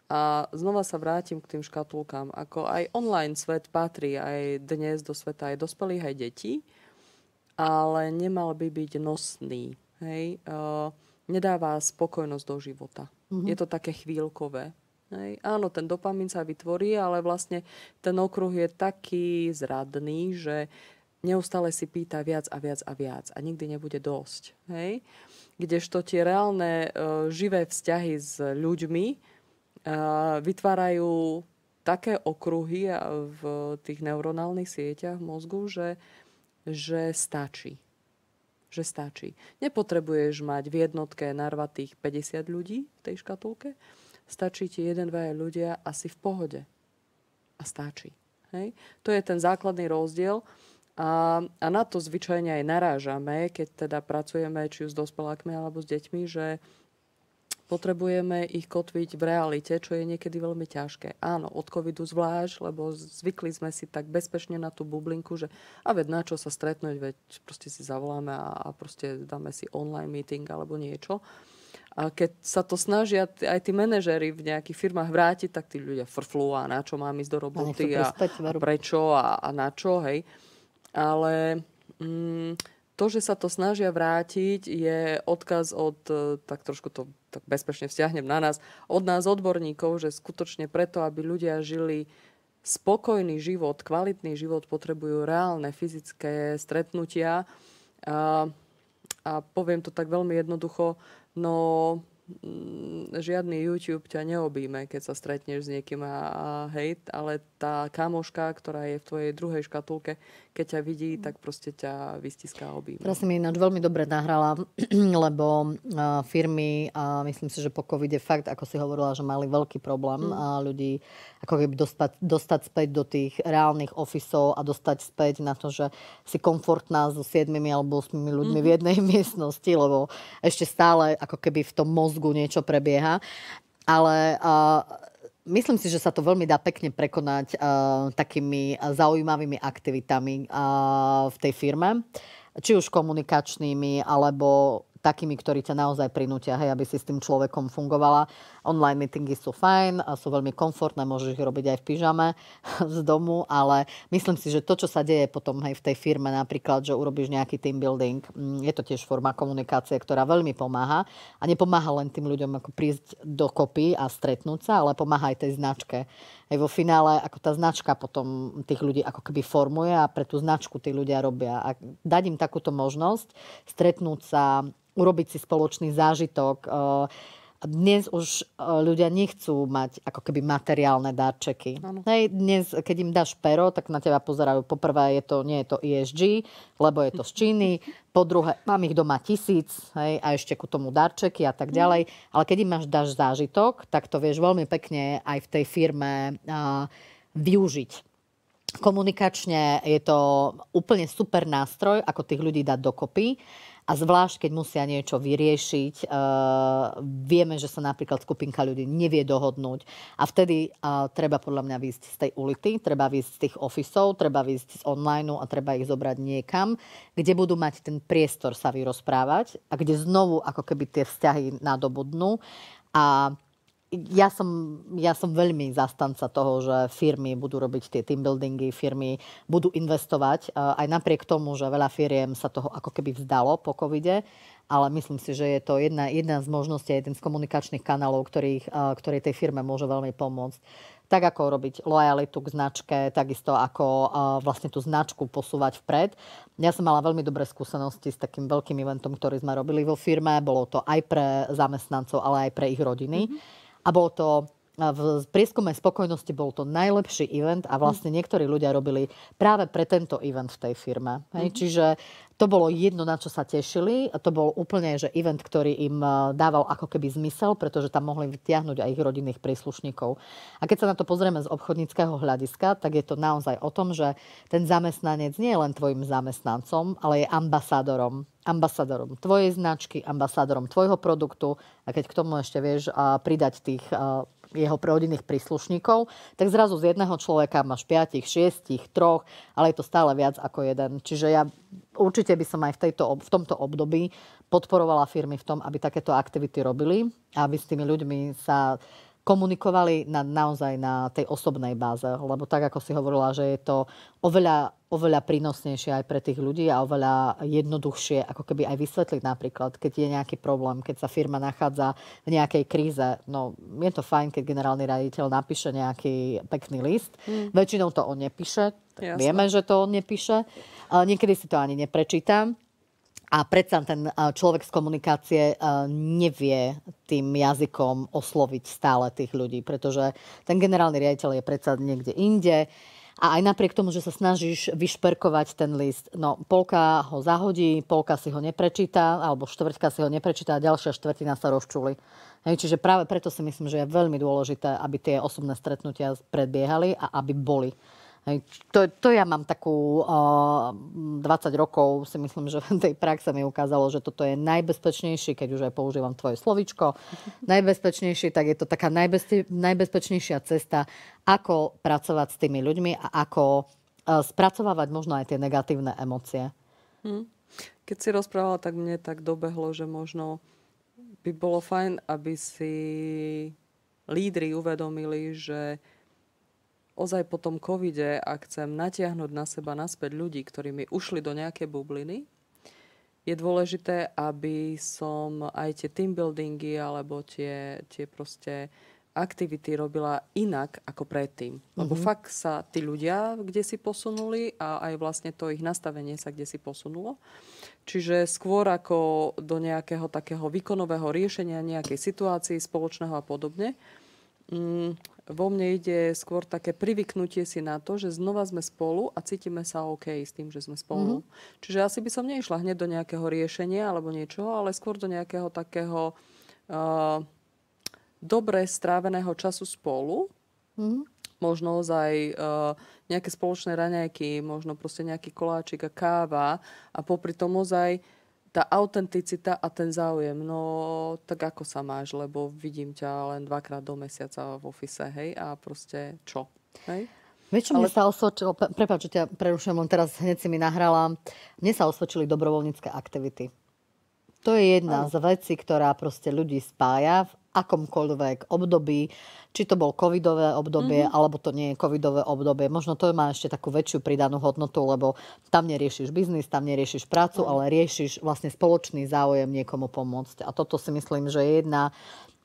A znova sa vrátim k tým škatulkám. Ako aj online svet patrí aj dnes do sveta aj dospelých, aj detí, ale nemal by byť nosný. Hej? Nedáva spokojnosť do života. Mm-hmm. Je to také chvíľkové. Hej? Áno, ten dopamín sa vytvorí, ale vlastne ten okruh je taký zradný, že neustále si pýta viac a viac a viac a nikdy nebude dosť. Hej? Kdežto tie reálne živé vzťahy s ľuďmi vytvárajú také okruhy v tých neuronálnych sieťach v mozgu, že stačí. Že stačí. Nepotrebuješ mať v jednotke narvatých 50 ľudí v tej škatulke. Stačí ti 1-2 ľudia asi v pohode. A stačí. Hej? To je ten základný rozdiel. A na to zvyčajne aj narážame, keď teda pracujeme či už s dospelákmi alebo s deťmi, že potrebujeme ich kotviť v realite, čo je niekedy veľmi ťažké. Áno, od covidu zvlášť, lebo zvykli sme si tak bezpečne na tú bublinku, že veď na čo sa stretnúť, veď proste si zavoláme a proste dáme si online meeting alebo niečo. A keď sa to snažia aj tí manažéri v nejakých firmách vrátiť, tak tí ľudia frflú a na čo mám ísť do roboty a prečo a na čo, hej. Ale to, že sa to snažia vrátiť, je odkaz od, tak trošku to tak bezpečne vzťahnem na nás, od nás odborníkov, že skutočne preto, aby ľudia žili spokojný život, kvalitný život, potrebujú reálne fyzické stretnutia. A poviem to tak veľmi jednoducho, no žiadny YouTube ťa neobíme, keď sa stretneš s niekým a hej, ale tá kamoška, ktorá je v tvojej druhej škatulke, keď ťa vidí, tak proste ťa vystiská a obíme. Teraz si mi ináč veľmi dobre nahrala, lebo firmy, myslím si, že po covide fakt, ako si hovorila, že mali veľký problém ľudí ako keby dostať späť do tých reálnych ofisov a dostať späť na to, že si komfortná so 7 alebo 8 ľuďmi v jednej miestnosti, lebo ešte stále ako keby v tom mozgu niečo prebieha. Ale myslím si, že sa to veľmi dá pekne prekonať takými zaujímavými aktivitami v tej firme. Či už komunikačnými, alebo takými, ktorí ťa naozaj prinútia, hej, aby si s tým človekom fungovala. Online meetingy sú fajn, a sú veľmi komfortné, môžeš ich robiť aj v pyžame z domu, ale myslím si, že to, čo sa deje potom aj v tej firme, napríklad, že urobíš nejaký team building, je to tiež forma komunikácie, ktorá veľmi pomáha. A nepomáha len tým ľuďom ako prísť dokopy a stretnúť sa, ale pomáha aj tej značke. Aj vo finále, ako tá značka potom tých ľudí ako keby formuje a pre tú značku tí ľudia robia. A dať im takúto možnosť, stretnúť sa, urobiť si spoločný zážitok. Dnes už ľudia nechcú mať ako keby materiálne darčeky. Hej, dnes, keď im dáš pero, tak na teba pozerajú. Poprvé, nie je to ESG, lebo je to z Číny. Po druhé, mám ich doma 1000, hej, a ešte ku tomu darčeky a tak ďalej. Ale keď im dáš zážitok, tak to vieš veľmi pekne aj v tej firme využiť. Komunikačne je to úplne super nástroj, ako tých ľudí dať dokopy. A zvlášť, keď musia niečo vyriešiť, vieme, že sa napríklad skupinka ľudí nevie dohodnúť. A vtedy treba podľa mňa výjsť z tej ulity, treba výjsť z tých ofisov, treba výjsť z online a treba ich zobrať niekam, kde budú mať ten priestor sa vyrozprávať a kde znovu ako keby tie vzťahy nadobudnú. A ja som veľmi zastanca toho, že firmy budú robiť tie team buildingy, firmy budú investovať, aj napriek tomu, že veľa firiem sa toho ako keby vzdalo po covide, ale myslím si, že je to jedna z možností, jeden z komunikačných kanálov, ktorý tej firme môže veľmi pomôcť. Tak ako robiť lojalitu k značke, takisto ako vlastne tú značku posúvať vpred. Ja som mala veľmi dobré skúsenosti s takým veľkým eventom, ktorý sme robili vo firme. Bolo to aj pre zamestnancov, ale aj pre ich rodiny. A bolo to v prieskume spokojnosti bol to najlepší event a vlastne niektorí ľudia robili práve pre tento event v tej firme. Hej? Čiže to bolo jedno, na čo sa tešili. To bol úplne že event, ktorý im dával ako keby zmysel, pretože tam mohli vytiahnuť aj ich rodinných príslušníkov. A keď sa na to pozrieme z obchodníckeho hľadiska, tak je to naozaj o tom, že ten zamestnanec nie je len tvojim zamestnancom, ale je ambasádorom tvojej značky, ambasádorom tvojho produktu. A keď k tomu ešte vieš pridať tých jeho rodinných príslušníkov, tak zrazu z jedného človeka máš 5, 6, 3, ale je to stále viac ako jeden. Čiže ja určite by som aj v tomto období podporovala firmy v tom, aby takéto aktivity robili a aby s tými ľuďmi sa komunikovali naozaj na tej osobnej báze. Lebo tak, ako si hovorila, že je to oveľa prínosnejšie aj pre tých ľudí a oveľa jednoduchšie, ako keby aj vysvetliť napríklad, keď je nejaký problém, keď sa firma nachádza v nejakej kríze. No, je to fajn, keď generálny riaditeľ napíše nejaký pekný list. Väčšinou to on nepíše. Vieme, že to on nepíše. Niekedy si to ani neprečítam. A predsa ten človek z komunikácie nevie tým jazykom osloviť stále tých ľudí, pretože ten generálny riaditeľ je predsa niekde inde. A aj napriek tomu, že sa snažíš vyšperkovať ten list, no polka ho zahodí, polka si ho neprečíta, alebo štvrťka si ho neprečíta a ďalšia štvrtina sa rozčuli. Hej, čiže práve preto si myslím, že je veľmi dôležité, aby tie osobné stretnutia predbiehali a aby boli. Hej, to ja mám takú 20 rokov, si myslím, že v tej praxe mi ukázalo, že toto je najbezpečnejší, keď už aj používam tvoje slovíčko, najbezpečnejší, tak je to taká najbezpečnejšia cesta, ako pracovať s tými ľuďmi a ako spracovávať možno aj tie negatívne emócie. Keď si rozprávala, tak mne tak dobehlo, že možno by bolo fajn, aby si lídri uvedomili, že ozaj po tom covide, ak chcem natiahnuť na seba naspäť ľudí, ktorí mi ušli do nejakej bubliny, je dôležité, aby som aj tie team buildingy alebo tie proste aktivity robila inak ako predtým. Lebo fakt sa tí ľudia kde si posunuli a aj vlastne to ich nastavenie sa kde si posunulo. Čiže skôr ako do nejakého takého výkonového riešenia nejakej situácii spoločného a podobne, vo mne ide skôr také privyknutie si na to, že znova sme spolu a cítime sa OK s tým, že sme spolu. Čiže asi by som neišla hneď do nejakého riešenia alebo niečoho, ale skôr do nejakého takého dobre stráveného času spolu. Možno ozaj nejaké spoločné raňajky, možno proste nejaký koláčik a káva a popri tom ozaj tá autenticita a ten záujem, no tak ako sa máš, lebo vidím ťa len 2-krát do mesiaca v office, hej, a proste čo, hej? Vieš, čo mne sa osvedčilo, prepáč, že ťa prerušujem, len teraz hneď si mi nahrala, mne sa osvedčili dobrovoľnícke aktivity. To je jedna z vecí, ktorá proste ľudí spája v akomkoľvek období, či to bol covidové obdobie, alebo to nie je covidové obdobie. Možno to má ešte takú väčšiu pridanú hodnotu, lebo tam neriešiš biznis, tam neriešiš prácu, ale riešiš vlastne spoločný záujem niekomu pomôcť. A toto si myslím, že je jedna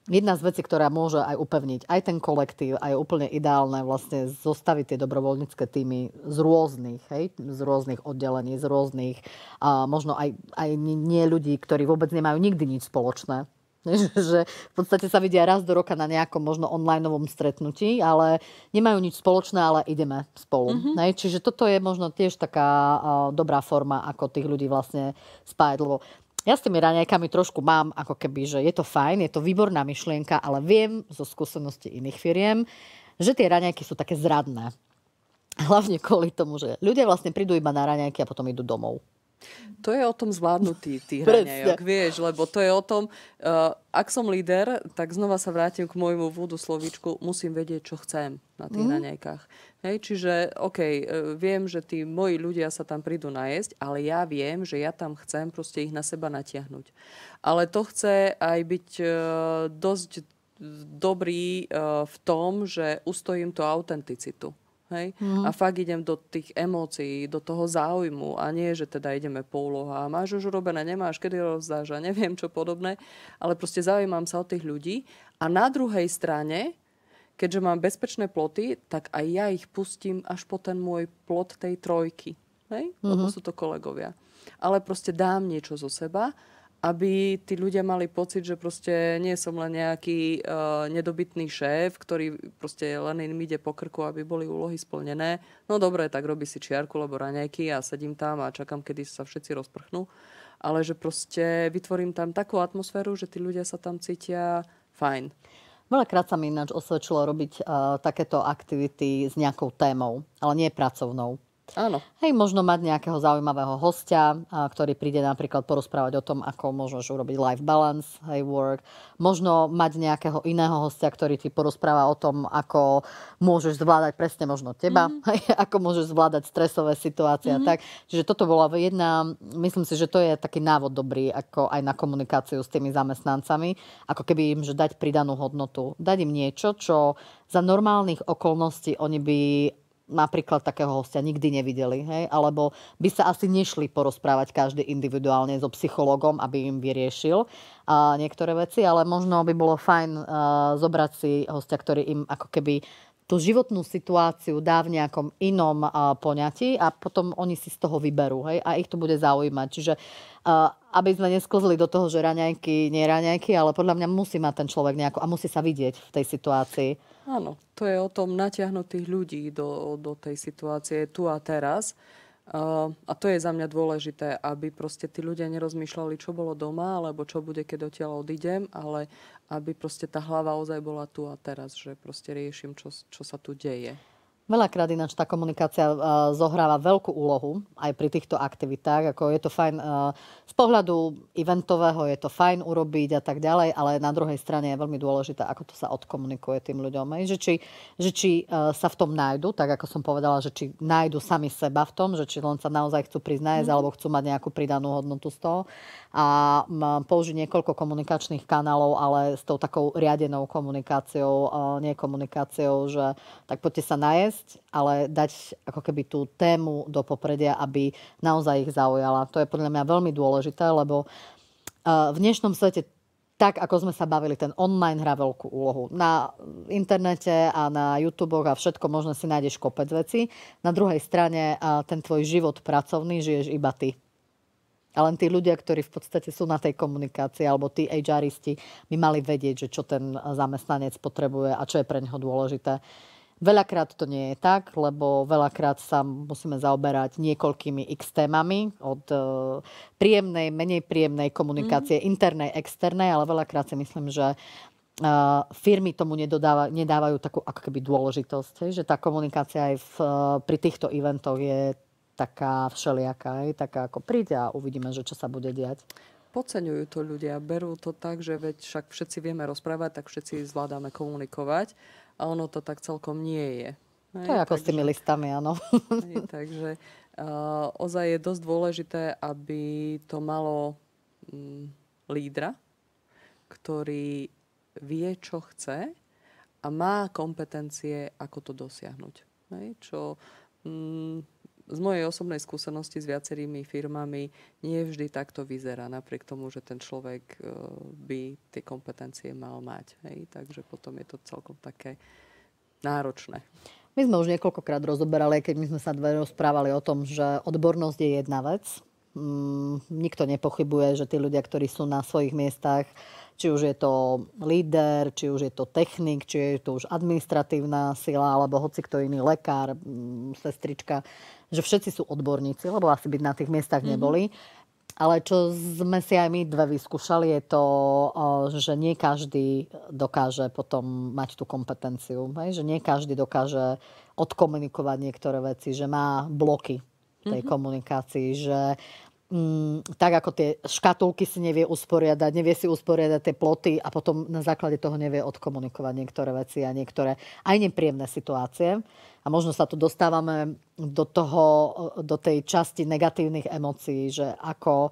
Jedna z vecí, ktorá môže aj upevniť aj ten kolektív, a je úplne ideálne vlastne zostaviť tie dobrovoľnícke týmy z rôznych oddelení, z rôznych, a možno aj nie ľudí, ktorí vôbec nemajú nikdy nič spoločné. Že v podstate sa vidia raz do roka na nejakom možno onlineovom stretnutí, ale nemajú nič spoločné, ale ideme spolu. Čiže toto je možno tiež taká dobrá forma, ako tých ľudí vlastne spájať. Lebo ja s tými raňajkami trošku mám ako keby, že je to fajn, je to výborná myšlienka, ale viem zo skúsenosti iných firiem, že tie raňajky sú také zradné. Hlavne kvôli tomu, že ľudia vlastne prídu iba na raňajky a potom idú domov. To je o tom zvládnutí tých raňajok, vieš, lebo to je o tom, ak som líder, tak znova sa vrátim k môjmu vúdu slovíčku, musím vedieť, čo chcem na tých raňajkách. Hej, čiže, viem, že tí moji ľudia sa tam prídu najesť, ale ja viem, že ja tam chcem proste ich na seba natiahnuť. Ale to chce aj byť dosť dobrý v tom, že ustojím tú autenticitu. Hej? A fakt idem do tých emócií, do toho záujmu a nie, že teda ideme po úlohách. Máš už urobené, nemáš, kedy rozdáš a neviem čo podobné, ale proste zaujímam sa o tých ľudí a na druhej strane, keďže mám bezpečné ploty, tak aj ja ich pustím až po ten môj plot tej trojky. Hej? Lebo sú to kolegovia. Ale proste dám niečo zo seba, aby tí ľudia mali pocit, že proste nie som len nejaký nedobytný šéf, ktorý proste len im ide po krku, aby boli úlohy splnené. No dobre, tak robí si čiarku, lebo raňajky a sedím tam a čakám, kedy sa všetci rozprchnú. Ale že proste vytvorím tam takú atmosféru, že tí ľudia sa tam cítia fajn. Veľakrát sa mi ináč osvedčilo robiť takéto aktivity s nejakou témou, ale nie pracovnou. Áno. Hej, možno mať nejakého zaujímavého hostia, ktorý príde napríklad porozprávať o tom, ako môžeš urobiť life balance, hej, work. Možno mať nejakého iného hostia, ktorý ti porozpráva o tom, ako môžeš zvládať presne možno teba, hej, ako môžeš zvládať stresové situácie a tak. Čiže toto bola jedna, myslím si, že to je taký návod dobrý, ako aj na komunikáciu s tými zamestnancami, ako keby im, že dať pridanú hodnotu. Dať im niečo, čo za normálnych okolností oni by napríklad takého hostia nikdy nevideli, hej? Alebo by sa asi nešli porozprávať každý individuálne so psychologom, aby im vyriešil niektoré veci, ale možno by bolo fajn zobrať si hostia, ktorý im ako keby tú životnú situáciu dá v nejakom inom poňatí a potom oni si z toho vyberú, hej? A ich to bude zaujímať. Čiže aby sme nesklzli do toho, že raňajky, nie raňajky, ale podľa mňa musí mať ten človek nejako a musí sa vidieť v tej situácii. Áno, to je o tom natiahnuť tých ľudí do tej situácie tu a teraz. A to je za mňa dôležité, aby proste tí ľudia nerozmýšľali, čo bolo doma, alebo čo bude, keď odtiaľ odídem, ale aby proste tá hlava ozaj bola tu a teraz, že proste riešim, čo sa tu deje. Veľakrát ináč tá komunikácia zohráva veľkú úlohu aj pri týchto aktivitách. Ako je to fajn z pohľadu eventového, je to fajn urobiť a tak ďalej, ale na druhej strane je veľmi dôležité, ako to sa odkomunikuje tým ľuďom. Že či sa v tom nájdu, tak ako som povedala, že či nájdu sami seba v tom, že či len sa naozaj chcú prísť nájsť, alebo chcú mať nejakú pridanú hodnotu z toho. A použiť niekoľko komunikačných kanálov, ale s tou takou riadenou komunikáciou, nie komunikáciou, že tak poďte sa nájsť, ale dať ako keby tú tému do popredia, aby naozaj ich zaujala. To je podľa mňa veľmi dôležité, lebo v dnešnom svete, tak ako sme sa bavili, ten online hrá veľkú úlohu. Na internete a na YouTube a všetko možno si nájdeš kopec veci. Na druhej strane ten tvoj život pracovný žiješ iba ty. A len tí ľudia, ktorí v podstate sú na tej komunikácii, alebo tí HRisti, by mali vedieť, že čo ten zamestnanec potrebuje a čo je pre neho dôležité. Veľakrát to nie je tak, lebo veľakrát sa musíme zaoberať niekoľkými x témami, od príjemnej, menej príjemnej komunikácie, internej, externej, ale veľakrát si myslím, že firmy tomu nedávajú takú ako keby dôležitosť, že tá komunikácia aj pri týchto eventoch je taká všelijaká, taká ako príde a uvidíme, že čo sa bude diať. Podceňujú to ľudia, berú to tak, že veď však všetci vieme rozprávať, tak všetci zvládame komunikovať a ono to tak celkom nie je. To je ako s tými listami, áno. Takže ozaj je dosť dôležité, aby to malo lídra, ktorý vie, čo chce a má kompetencie, ako to dosiahnuť. Čo z mojej osobnej skúsenosti s viacerými firmami nie vždy takto vyzerá, napriek tomu, že ten človek by tie kompetencie mal mať. Hej? Takže potom je to celkom také náročné. My sme už niekoľkokrát rozoberali, keď my sme sa rozprávali o tom, že odbornosť je jedna vec. Nikto nepochybuje, že tí ľudia, ktorí sú na svojich miestach, či už je to líder, či už je to technik, či je to už administratívna sila, alebo hoci kto iný, lekár, sestrička, že všetci sú odborníci, lebo asi byť na tých miestach neboli. Ale čo sme si aj my dve vyskúšali, je to, že nie každý dokáže potom mať tú kompetenciu. Že nie každý dokáže odkomunikovať niektoré veci, že má bloky tej komunikácii, že tak ako tie škatulky si nevie usporiadať, nevie si usporiadať tie ploty a potom na základe toho nevie odkomunikovať niektoré veci a niektoré aj nepríjemné situácie. A možno sa tu dostávame do tej časti negatívnych emócií, že ako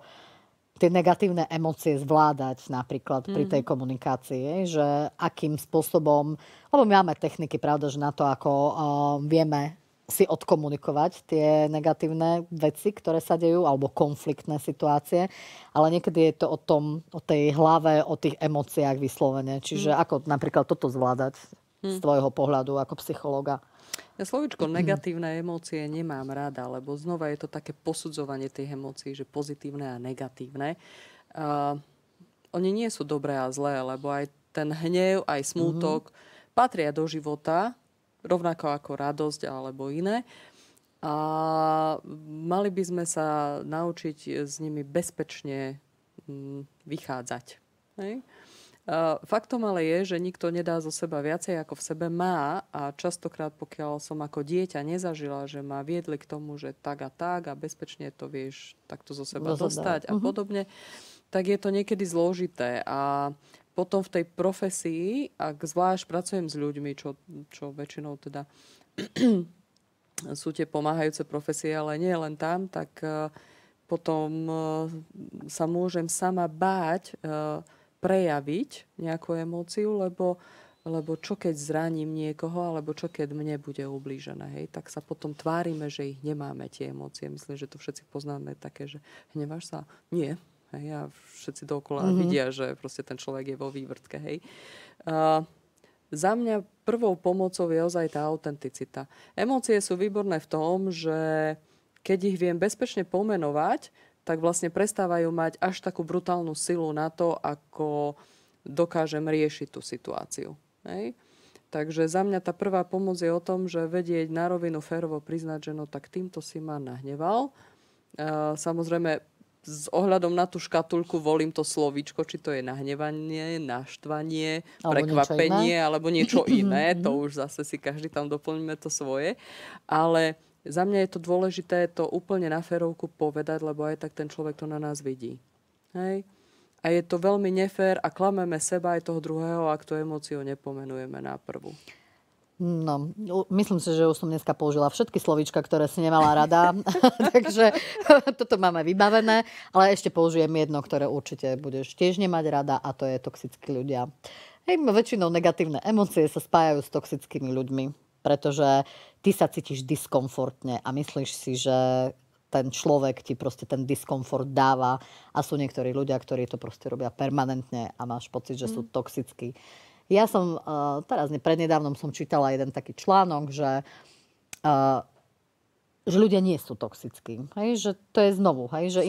tie negatívne emócie zvládať napríklad pri tej komunikácii, že akým spôsobom, lebo my máme techniky, pravda, že na to, ako vieme si odkomunikovať tie negatívne veci, ktoré sa dejú, alebo konfliktné situácie. Ale niekedy je to o tej hlave, o tých emóciách vyslovene. Čiže ako napríklad toto zvládať z tvojho pohľadu ako psychológa? Ja slovičko negatívne emócie nemám rada, lebo znova je to také posudzovanie tých emócií, že pozitívne a negatívne. Oni nie sú dobré a zlé, lebo aj ten hnev, aj smútok patria do života, rovnako ako radosť alebo iné. A mali by sme sa naučiť s nimi bezpečne vychádzať. Hej? Faktom ale je, že nikto nedá zo seba viacej, ako v sebe má, a častokrát, pokiaľ som ako dieťa nezažila, že ma viedli k tomu, že tak a bezpečne to vieš takto zo seba dostať a podobne, tak je to niekedy zložité. A potom v tej profesii, ak zvlášť pracujem s ľuďmi, čo väčšinou teda sú tie pomáhajúce profesie, ale nie len tam, tak potom sa môžem sama báť prejaviť nejakú emóciu, lebo čo keď zraním niekoho, alebo čo keď mne bude ublížené. Hej? Tak sa potom tvárime, že ich nemáme, tie emócie. Myslím, že to všetci poznáme také, že hneváš sa? Nie. Hej? A všetci dookola vidia, že proste ten človek je vo vývrtke. Hej? Za mňa prvou pomocou je ozaj tá autenticita. Emócie sú výborné v tom, že keď ich viem bezpečne pomenovať, tak vlastne prestávajú mať až takú brutálnu silu na to, ako dokážem riešiť tú situáciu. Hej? Takže za mňa tá prvá pomoc je o tom, že vedieť na rovinu férovo priznať, že no tak týmto si ma nahneval. Samozrejme, s ohľadom na tú škatulku volím to slovíčko, či to je nahnevanie, naštvanie, prekvapenie alebo niečo iné. To už zase si každý tam doplníme to svoje. Ale za mňa je to dôležité to úplne na férovku povedať, lebo aj tak ten človek to na nás vidí. Hej? A je to veľmi nefér a klameme seba aj toho druhého, ak tú emóciu nepomenujeme na prvú. No, myslím si, že už som dneska použila všetky slovíčka, ktoré si nemala rada. Takže toto máme vybavené. Ale ešte použijem jedno, ktoré určite budeš tiež nemať rada, a to je toxickí ľudia. Hej, väčšinou negatívne emócie sa spájajú s toxickými ľuďmi. Pretože ty sa cítiš diskomfortne a myslíš si, že ten človek ti proste ten diskomfort dáva, a sú niektorí ľudia, ktorí to proste robia permanentne a máš pocit, že sú toxickí. Ja som prednedávnom som čítala jeden taký článok, že ľudia nie sú toxickí. Hej? Že to je znovu, hej? Že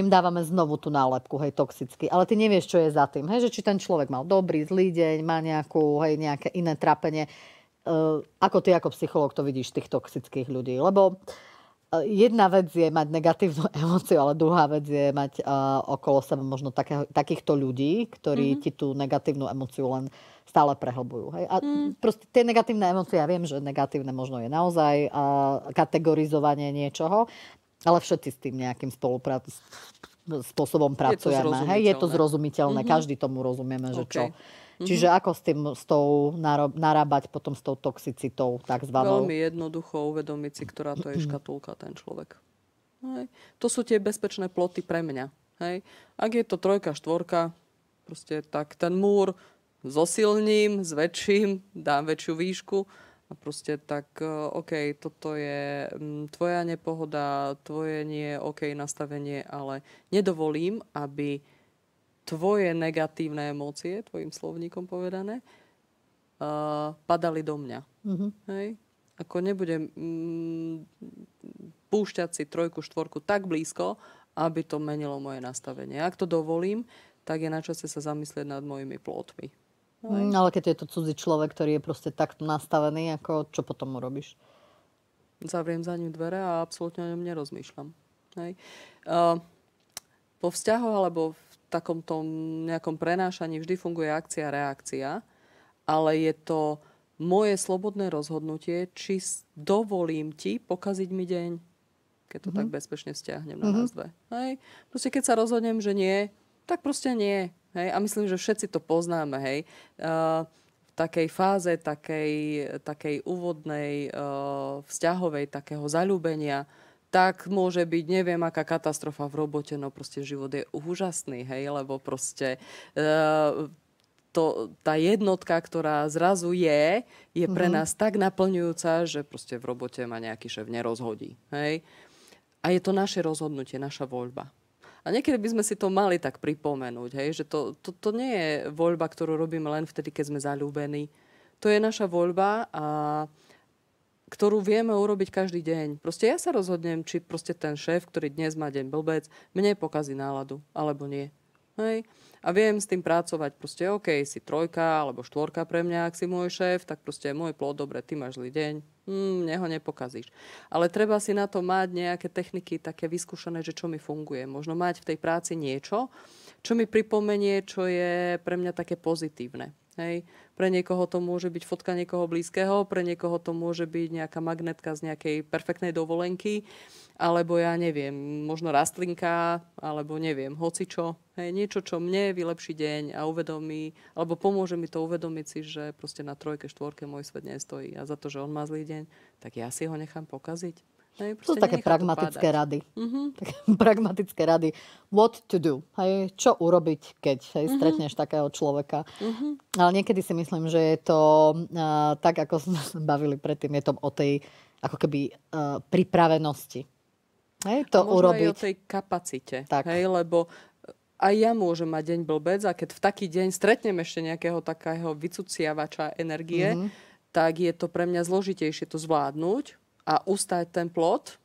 im dávame znovu tú nálepku, hej, toxický. Ale ty nevieš, čo je za tým. Hej? Že či ten človek mal dobrý, zlý deň, má nejaké iné trápenie. Ako ty ako psychológ to vidíš tých toxických ľudí? Lebo jedna vec je mať negatívnu emóciu, ale druhá vec je mať okolo seba možno takýchto ľudí, ktorí ti tú negatívnu emóciu len stále prehlbujú. Hej? A proste tie negatívne emócie, ja viem, že negatívne možno je naozaj kategorizovanie niečoho, ale všetci s tým nejakým spôsobom pracujeme. Je to zrozumiteľné. Každý tomu rozumieme, že čo. Čiže ako s tou narábať potom s tou toxicitou takzvanou? Veľmi jednoducho uvedomiť si, ktorá to je škatulka, ten človek. Hej. To sú tie bezpečné ploty pre mňa. Hej. Ak je to 3, 4, proste tak ten múr zosilním, zväčším, dám väčšiu výšku A proste tak, OK, toto je tvoja nepohoda, tvoje nie OK nastavenie, ale nedovolím, aby tvoje negatívne emócie, tvojim slovníkom povedané, padali do mňa. Hej? Ako nebudem púšťať si 3, 4 tak blízko, aby to menilo moje nastavenie. Ak to dovolím, tak je na čase sa zamyslieť nad mojimi plótmi. Ale keď je to cudzí človek, ktorý je proste takto nastavený, ako čo potom urobíš? Zavriem za ním dvere a absolútne o ňom nerozmýšľam. Hej. Po vzťahoch alebo v takomto nejakom prenášaní vždy funguje akcia a reakcia, ale je to moje slobodné rozhodnutie, či dovolím ti pokaziť mi deň, keď to tak bezpečne vzťahnem na nás dve. Hej. Proste keď sa rozhodnem, že nie, tak proste nie. Hej? A myslím, že všetci to poznáme. Hej? V takej fáze, takej úvodnej, vzťahovej, takého zaľúbenia, tak môže byť neviem aká katastrofa v robote, no proste život je úžasný, hej? Lebo proste tá jednotka, ktorá zrazu je pre nás tak naplňujúca, že proste v robote ma nejaký šéf nerozhodí. Hej? A je to naše rozhodnutie, naša voľba. A niekedy by sme si to mali tak pripomenúť, hej? Že to nie je voľba, ktorú robíme len vtedy, keď sme zaľúbení. To je naša voľba, ktorú vieme urobiť každý deň. Proste ja sa rozhodnem, či proste ten šéf, ktorý dnes má deň blbec, mne pokazí náladu, alebo nie. Hej? A viem s tým pracovať. Proste OK, si 3 alebo 4 pre mňa, ak si môj šéf, tak proste môj plod, dobre, ty máš zlý deň. Mne ho nepokazíš. Ale treba si na to mať nejaké techniky také vyskúšané, že čo mi funguje. Možno mať v tej práci niečo, čo mi pripomenie, čo je pre mňa také pozitívne. Hej. Pre niekoho to môže byť fotka niekoho blízkeho, pre niekoho to môže byť nejaká magnetka z nejakej perfektnej dovolenky, alebo ja neviem, možno rastlinka, alebo neviem, hocičo. Hej, niečo, čo mne vylepší deň a uvedomí, alebo pomôže mi to uvedomiť si, že proste na 3, 4 môj svet nestojí. A za to, že on má zlý deň, tak ja si ho nechám pokaziť. Hej, to sú také pragmatické rady. Také pragmatické rady. What to do? Hej, čo urobiť, keď stretneš takého človeka. Ale niekedy si myslím, že je to tak, ako sme sa bavili predtým, je to o tej ako keby pripravenosti. Hej, to možno urobiť. Aj o tej kapacite. Hej, lebo aj ja môžem mať deň blbec a keď v taký deň stretnem ešte nejakého takého vycuciavača energie, tak je to pre mňa zložitejšie to zvládnuť a ustať ten plod,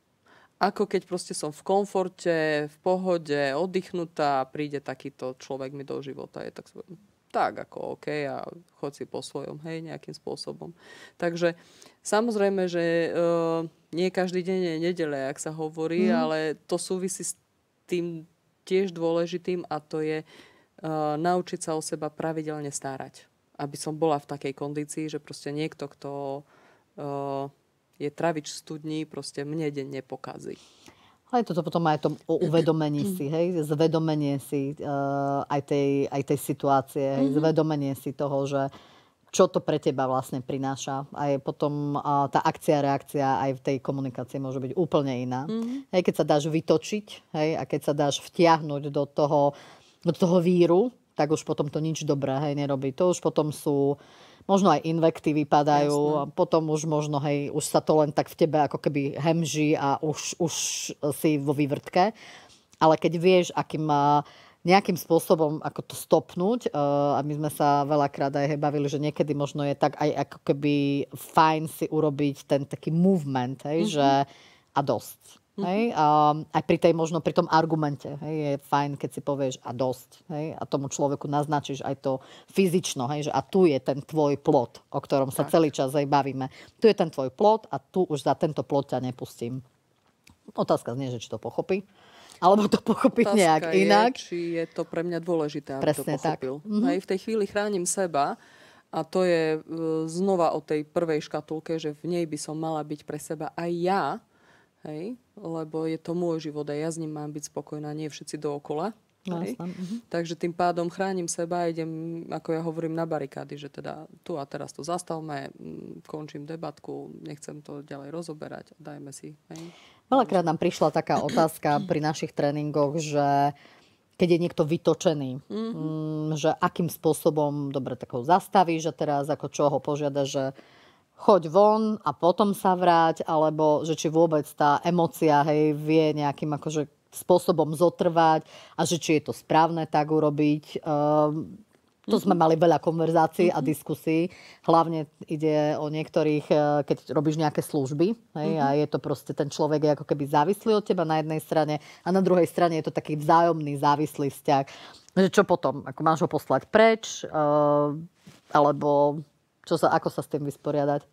ako keď proste som v komforte, v pohode, oddychnutá a príde takýto človek mi do života. Je tak ako OK a chod si po svojom, hej, nejakým spôsobom. Takže samozrejme, že nie každý deň je nedeľa, jak sa hovorí, ale to súvisí s tým tiež dôležitým a to je naučiť sa o seba pravidelne starať. Aby som bola v takej kondícii, že proste niekto, kto je travič v studni, proste mne deň nepokazí. Ale toto potom aj o uvedomení si, hej, zvedomenie si aj tej situácie, hej, zvedomenie si toho, že čo to pre teba vlastne prináša. Aj potom tá akcia, reakcia aj v tej komunikácii môže byť úplne iná. Hej, keď sa dáš vytočiť, hej, a keď sa dáš vtiahnuť do toho víru, tak už potom to nič dobré, hej, nerobí. To už potom sú možno aj invekty vypadajú a potom už možno, hej, už sa to len tak v tebe ako keby hemží a už si vo vývrtke. Ale keď vieš, akým nejakým spôsobom ako to stopnúť, a my sme sa veľakrát aj bavili, že niekedy možno je tak aj ako keby fajn si urobiť ten taký movement, hej, že a dosť. Hej? Aj pri tom argumente, hej, je fajn, keď si povieš a dosť. Hej? A tomu človeku naznačíš aj to fyzično, hej, že a tu je ten tvoj plot, o ktorom sa celý čas aj bavíme. Tu je ten tvoj plot a tu už za tento plot ťa nepustím. Otázka znie, že či to pochopí. Alebo to pochopí nejak inak. Či je to pre mňa dôležité, aby presne to pochopil. Tak. Hej, v tej chvíli chránim seba a to je znova o tej prvej škatulke, že v nej by som mala byť pre seba aj ja. Hej, lebo je to môj život a ja s ním mám byť spokojná, nie všetci dookola. Hej. Takže tým pádom chránim seba a idem, ako ja hovorím, na barikády, že teda tu a teraz to zastavme, končím debatku, nechcem to ďalej rozoberať, dajme si. Hej. Veľakrát nám prišla taká otázka pri našich tréningoch, že keď je niekto vytočený, že akým spôsobom, dobre, tak ho zastaví, že teraz ako čo ho požiada, že choď von a potom sa vráť, alebo že či vôbec tá emócia, hej, vie nejakým akože spôsobom zotrvať a že či je to správne tak urobiť. To sme mali veľa konverzácií a diskusí. Hlavne ide o niektorých, keď robíš nejaké služby, hej, a je to proste, ten človek je ako keby závislý od teba na jednej strane a na druhej strane je to taký vzájomný závislý vzťah. Že čo potom? Ako máš ho poslať preč? Alebo ako sa s tým vysporiadať?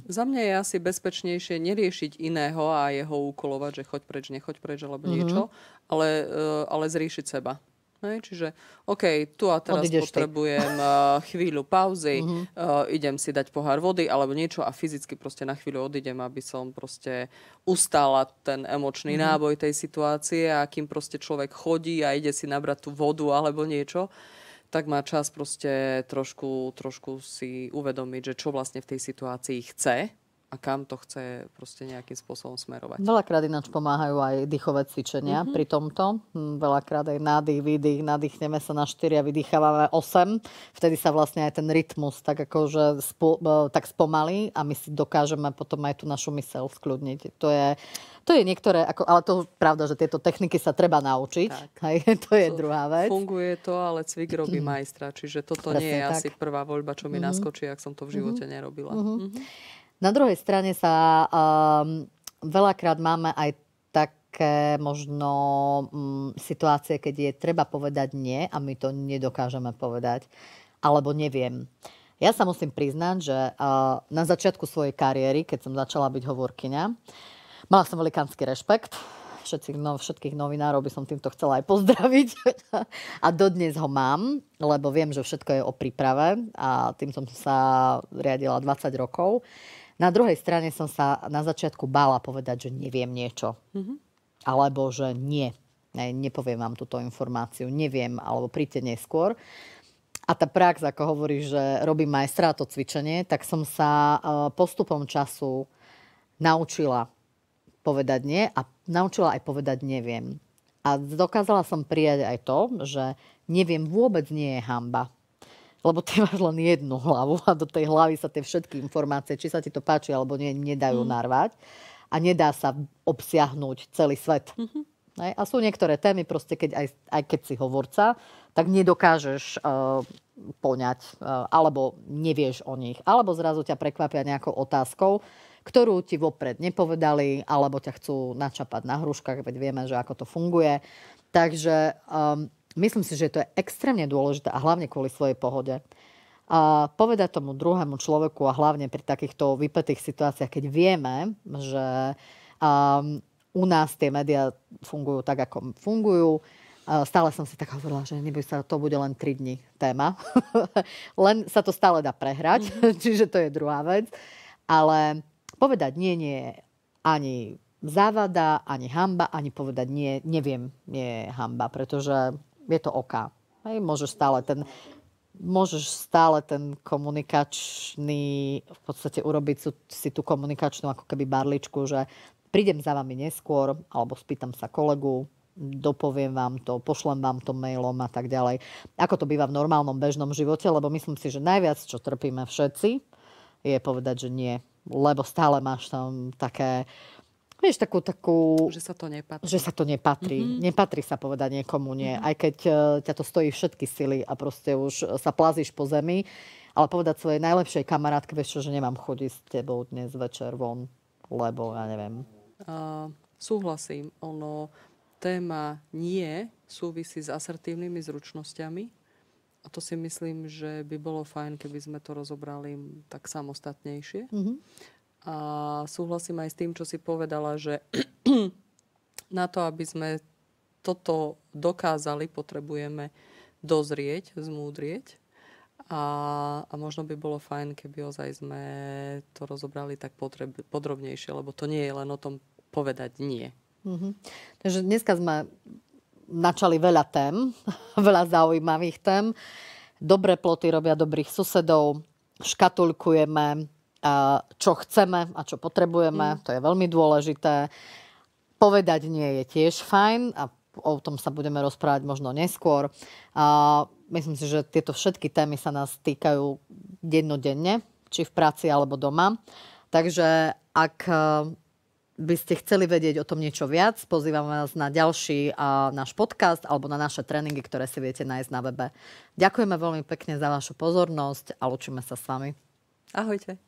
Za mňa je asi bezpečnejšie neriešiť iného a jeho úkolovať, že choď preč, nechoď preč, alebo niečo, ale zriešiť seba. Hej, čiže OK, tu a teraz potrebujem chvíľu pauzy, idem si dať pohár vody alebo niečo a fyzicky proste na chvíľu odídem, aby som proste ustála ten emočný náboj tej situácie a kým proste človek chodí a ide si nabrať tú vodu alebo niečo, tak má čas proste trošku si uvedomiť, že čo vlastne v tej situácii chce a kam to chce proste nejakým spôsobom smerovať. Veľakrát ináč pomáhajú aj dýchové cvičenia pri tomto. Veľakrát aj nádych, výdych, nadýchneme sa na 4 a vydýchávame 8. Vtedy sa vlastne aj ten rytmus tak akože tak spomalí a my si dokážeme potom aj tú našu myseľ skľudniť. To je niektoré, ale to je pravda, že tieto techniky sa treba naučiť. Hej, to je druhá vec. Funguje to, ale cvik robí majstra. Čiže toto nie je asi prvá voľba, čo mi naskočí, ak som to v živote nerobila. Na druhej strane sa veľakrát máme aj také možno situácie, keď je treba povedať nie a my to nedokážeme povedať. Alebo neviem. Ja sa musím priznať, že na začiatku svojej kariéry, keď som začala byť hovorkyňa, mala som velikánsky rešpekt. Všetkých novinárov by som týmto chcela aj pozdraviť. A dodnes ho mám, lebo viem, že všetko je o príprave a tým som sa riadila 20 rokov. Na druhej strane som sa na začiatku bála povedať, že neviem niečo. Alebo že nie. Nepoviem vám túto informáciu. Neviem, alebo príďte neskôr. A tá prax, ako hovoríš, že robím majstra to cvičenie, tak som sa postupom času naučila povedať nie a naučila aj povedať neviem. A dokázala som prijať aj to, že neviem vôbec nie je hanba. Lebo ty máš len jednu hlavu a do tej hlavy sa tie všetky informácie, či sa ti to páči alebo nie, nedajú narvať. A nedá sa obsiahnuť celý svet. A sú niektoré témy, proste aj keď si hovorca, tak nedokážeš poňať, alebo nevieš o nich. Alebo zrazu ťa prekvapia nejakou otázkou, ktorú ti vopred nepovedali, alebo ťa chcú načapať na hruškách, veď vieme, že ako to funguje. Takže myslím si, že to je extrémne dôležité a hlavne kvôli svojej pohode. A povedať tomu druhému človeku a hlavne pri takýchto vypätých situáciách, keď vieme, že u nás tie médiá fungujú tak, ako fungujú. Stále som si tak hovorila, že neboj sa, to bude len 3 dni téma. Len sa to stále dá prehrať, čiže to je druhá vec. Ale povedať nie je ani závada, ani hanba, ani povedať nie, neviem, nie je hanba, pretože je to OK. Hej, môžeš stále ten komunikačný, v podstate urobiť si tú komunikačnú ako keby barličku, že prídem za vami neskôr, alebo spýtam sa kolegu, dopoviem vám to, pošlem vám to mailom a tak ďalej. Ako to býva v normálnom bežnom živote, lebo myslím si, že najviac, čo trpíme všetci, je povedať, že nie. Lebo stále máš tam také, vieš, takú... Že sa to nepatrí. Že sa to nepatrí. Nepatrí sa povedať niekomu nie. Aj keď ťa to stojí všetky sily a proste už sa plazíš po zemi, ale povedať svojej najlepšej kamarátke, vieš čo, že nemám chodiť s tebou dnes večer von, lebo ja neviem. Súhlasím. Téma nie súvisí s asertívnymi zručnosťami. A to si myslím, že by bolo fajn, keby sme to rozobrali tak samostatnejšie. A súhlasím aj s tým, čo si povedala, že na to, aby sme toto dokázali, potrebujeme dozrieť, zmúdrieť. A možno by bolo fajn, keby ozaj sme to rozobrali tak podrobnejšie, lebo to nie je len o tom povedať nie. Takže dneska sme načali veľa tém, veľa zaujímavých tém. Dobré ploty robia dobrých susedov, škatulkujeme, čo chceme a čo potrebujeme, to je veľmi dôležité. Povedať nie je tiež fajn a o tom sa budeme rozprávať možno neskôr. Myslím si, že tieto všetky témy sa nás týkajú dennodenne, či v práci alebo doma. Takže ak by ste chceli vedieť o tom niečo viac, pozývam vás na ďalší náš podcast alebo na naše tréningy, ktoré si viete nájsť na webe. Ďakujeme veľmi pekne za vašu pozornosť a lúčime sa s vami. Ahojte.